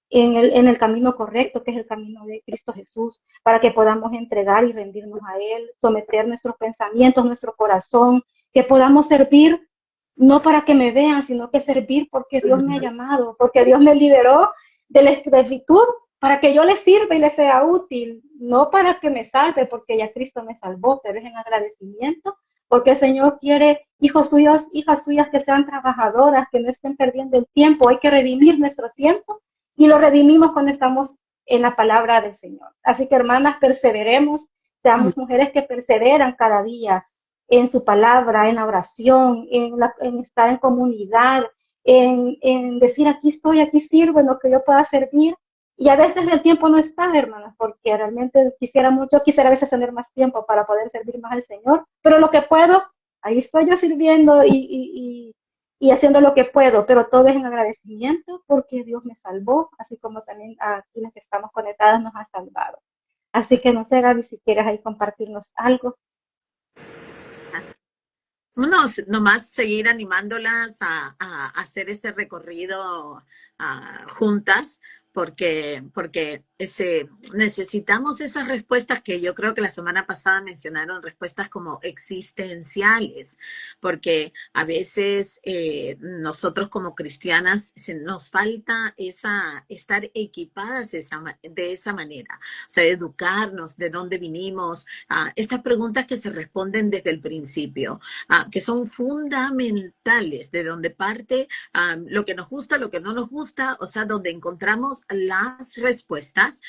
en el camino correcto, que es el camino de Cristo Jesús, para que podamos entregar y rendirnos a Él, someter nuestros pensamientos, nuestro corazón, que podamos servir no para que me vean, sino que servir porque Dios me ha llamado, porque Dios me liberó de la esclavitud, para que yo le sirva y le sea útil, no para que me salve, porque ya Cristo me salvó, pero es en agradecimiento, porque el Señor quiere hijos suyos, hijas suyas que sean trabajadoras, que no estén perdiendo el tiempo. Hay que redimir nuestro tiempo, y lo redimimos cuando estamos en la palabra del Señor. Así que, hermanas, perseveremos, seamos mujeres que perseveran cada día en su palabra, en la oración, en estar en comunidad, en decir, aquí estoy, aquí sirvo, en lo que yo pueda servir. Y a veces el tiempo no está, hermanas, porque realmente yo quisiera a veces tener más tiempo para poder servir más al Señor, pero lo que puedo, ahí estoy yo sirviendo y haciendo lo que puedo, pero todo es en agradecimiento porque Dios me salvó, así como también a quienes que estamos conectadas nos ha salvado. Así que no sé, Gaby, si quieres ahí compartirnos algo. Nomás seguir animándolas a hacer este recorrido juntas, porque necesitamos esas respuestas que yo creo que la semana pasada mencionaron, respuestas como existenciales, porque a veces nosotros como cristianas nos falta estar equipadas de esa manera, o sea, educarnos de dónde vinimos, estas preguntas que se responden desde el principio, que son fundamentales, de donde parte lo que nos gusta, lo que no nos gusta, o sea, donde encontramos las respuestas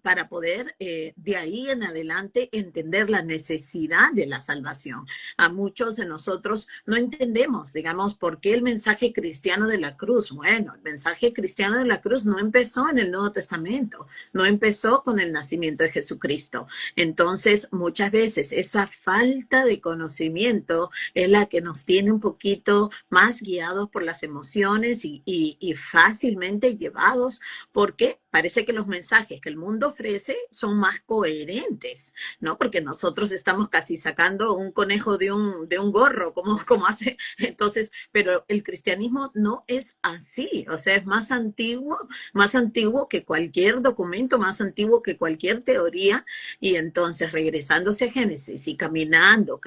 para poder de ahí en adelante entender la necesidad de la salvación. A muchos de nosotros no entendemos, digamos, por qué el mensaje cristiano de la cruz. Bueno, el mensaje cristiano de la cruz no empezó en el Nuevo Testamento, no empezó con el nacimiento de Jesucristo. Entonces, muchas veces esa falta de conocimiento es la que nos tiene un poquito más guiados por las emociones y fácilmente llevados, porque parece que los mensajes que el mundo ofrece son más coherentes, ¿no? Porque nosotros estamos casi sacando un conejo de un gorro, como hace. Entonces, pero el cristianismo no es así, o sea, es más antiguo que cualquier documento, más antiguo que cualquier teoría, y entonces regresándose a Génesis y caminando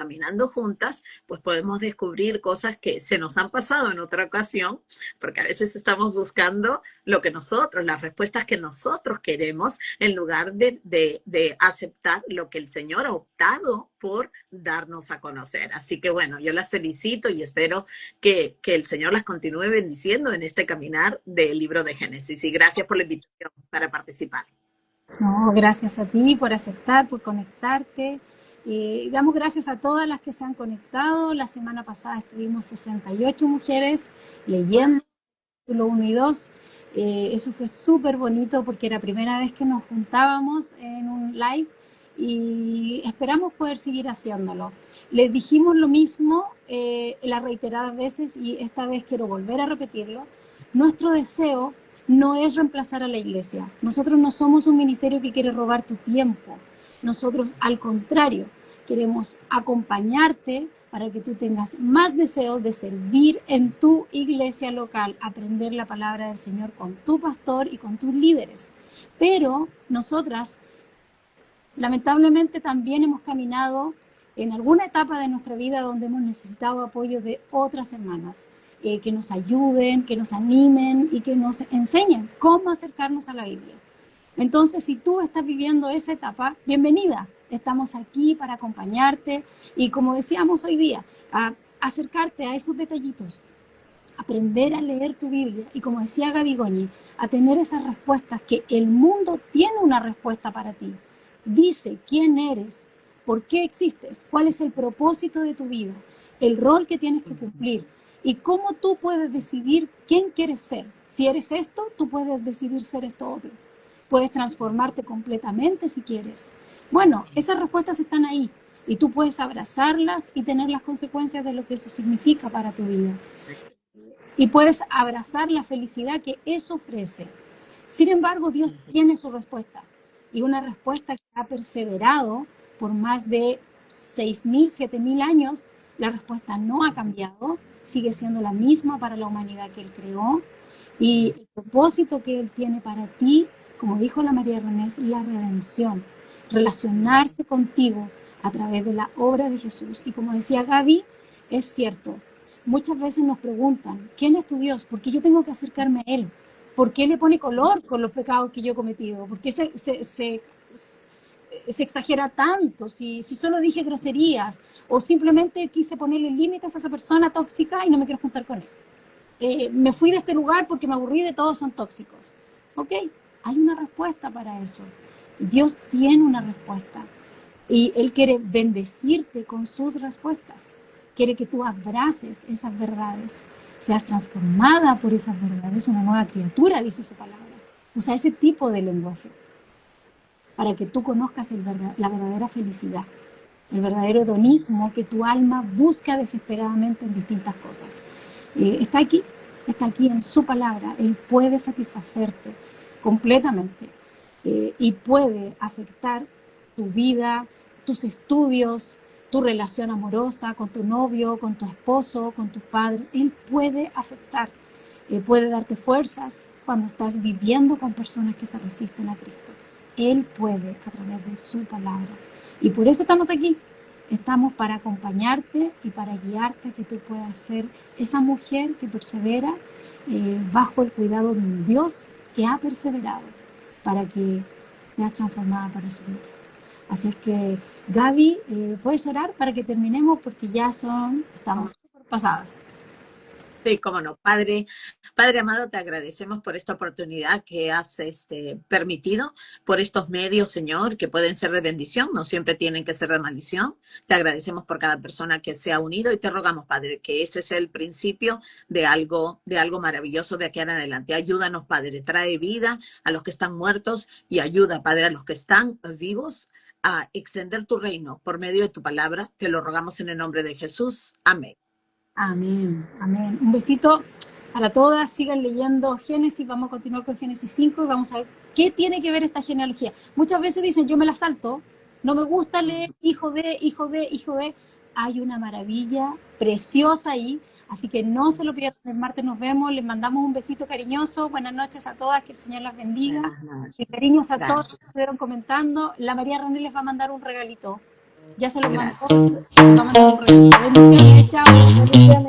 juntas, pues podemos descubrir cosas que se nos han pasado en otra ocasión, porque a veces estamos buscando las respuestas que nosotros queremos, en lugar de aceptar lo que el Señor ha optado por darnos a conocer. Así que bueno, yo las felicito y espero que el Señor las continúe bendiciendo en este caminar del libro de Génesis. Y gracias por la invitación para participar. No, gracias a ti por aceptar, por conectarte. Damos gracias a todas las que se han conectado. La semana pasada estuvimos 68 mujeres leyendo capítulo 1 y 2. Eso fue súper bonito porque era la primera vez que nos juntábamos en un live y esperamos poder seguir haciéndolo. Les dijimos lo mismo las reiteradas veces y esta vez quiero volver a repetirlo. Nuestro deseo no es reemplazar a la iglesia. Nosotros no somos un ministerio que quiere robar tu tiempo. Nosotros, al contrario, queremos acompañarte para que tú tengas más deseos de servir en tu iglesia local, aprender la palabra del Señor con tu pastor y con tus líderes. Pero nosotras, lamentablemente, también hemos caminado en alguna etapa de nuestra vida donde hemos necesitado apoyo de otras hermanas, que nos ayuden, que nos animen y que nos enseñen cómo acercarnos a la Biblia. Entonces, si tú estás viviendo esa etapa, bienvenida. Estamos aquí para acompañarte y, como decíamos hoy día, a acercarte a esos detallitos, aprender a leer tu Biblia y, como decía Gaby Goñi, a tener esas respuestas que el mundo tiene una respuesta para ti. Dice quién eres, por qué existes, cuál es el propósito de tu vida, el rol que tienes que cumplir y cómo tú puedes decidir quién quieres ser. Si eres esto, tú puedes decidir ser esto otro. Puedes transformarte completamente si quieres. Bueno, esas respuestas están ahí y tú puedes abrazarlas y tener las consecuencias de lo que eso significa para tu vida. Y puedes abrazar la felicidad que eso ofrece. Sin embargo, Dios tiene su respuesta y una respuesta que ha perseverado por más de 6.000, 7.000 años. La respuesta no ha cambiado, sigue siendo la misma para la humanidad que Él creó y el propósito que Él tiene para ti, como dijo la María René, es la redención, relacionarse contigo a través de la obra de Jesús. Y como decía Gaby, es cierto, muchas veces nos preguntan, ¿quién es tu Dios? ¿Por qué yo tengo que acercarme a Él? ¿Por qué le pone color con los pecados que yo he cometido? ¿Por qué se exagera tanto? Si solo dije groserías o simplemente quise ponerle límites a esa persona tóxica y no me quiero juntar con él. Me fui de este lugar porque me aburrí de todos son tóxicos. ¿Ok? Hay una respuesta para eso. Dios tiene una respuesta y Él quiere bendecirte con sus respuestas. Quiere que tú abraces esas verdades, seas transformada por esas verdades, una nueva criatura, dice su palabra. Usa ese tipo de lenguaje para que tú conozcas la verdadera felicidad, el verdadero hedonismo que tu alma busca desesperadamente en distintas cosas. Está aquí en su palabra. Él puede satisfacerte completamente y puede afectar tu vida, tus estudios, tu relación amorosa con tu novio, con tu esposo, con tus padres. Él puede afectar, puede darte fuerzas cuando estás viviendo con personas que se resisten a Cristo. Él puede a través de su palabra. Y por eso estamos aquí. Estamos para acompañarte y para guiarte a que tú puedas ser esa mujer que persevera bajo el cuidado de un Dios que ha perseverado para que seas transformada para su vida. Así es que, Gaby, ¿puedes orar para que terminemos? Porque ya estamos súper pasadas. Sí, cómo no. Padre amado, te agradecemos por esta oportunidad que has permitido, por estos medios, Señor, que pueden ser de bendición, no siempre tienen que ser de maldición. Te agradecemos por cada persona que se ha unido y te rogamos, Padre, que ese es el principio de algo maravilloso de aquí en adelante. Ayúdanos, Padre, trae vida a los que están muertos y ayuda, Padre, a los que están vivos a extender tu reino por medio de tu palabra. Te lo rogamos en el nombre de Jesús. Amén. Amén, amén. Un besito para todas. Sigan leyendo Génesis. Vamos a continuar con Génesis 5 y vamos a ver qué tiene que ver esta genealogía. Muchas veces dicen, yo me la salto, no me gusta leer hijo de. Hay una maravilla preciosa ahí, así que no se lo pierdan. El martes nos vemos. Les mandamos un besito cariñoso. Buenas noches a todas, que el Señor las bendiga. Y cariños a todos que estuvieron comentando. La María René les va a mandar un regalito. Ya se lo mandó. Va a mandar un regalito. Bendiciones, chao. Bendiciones.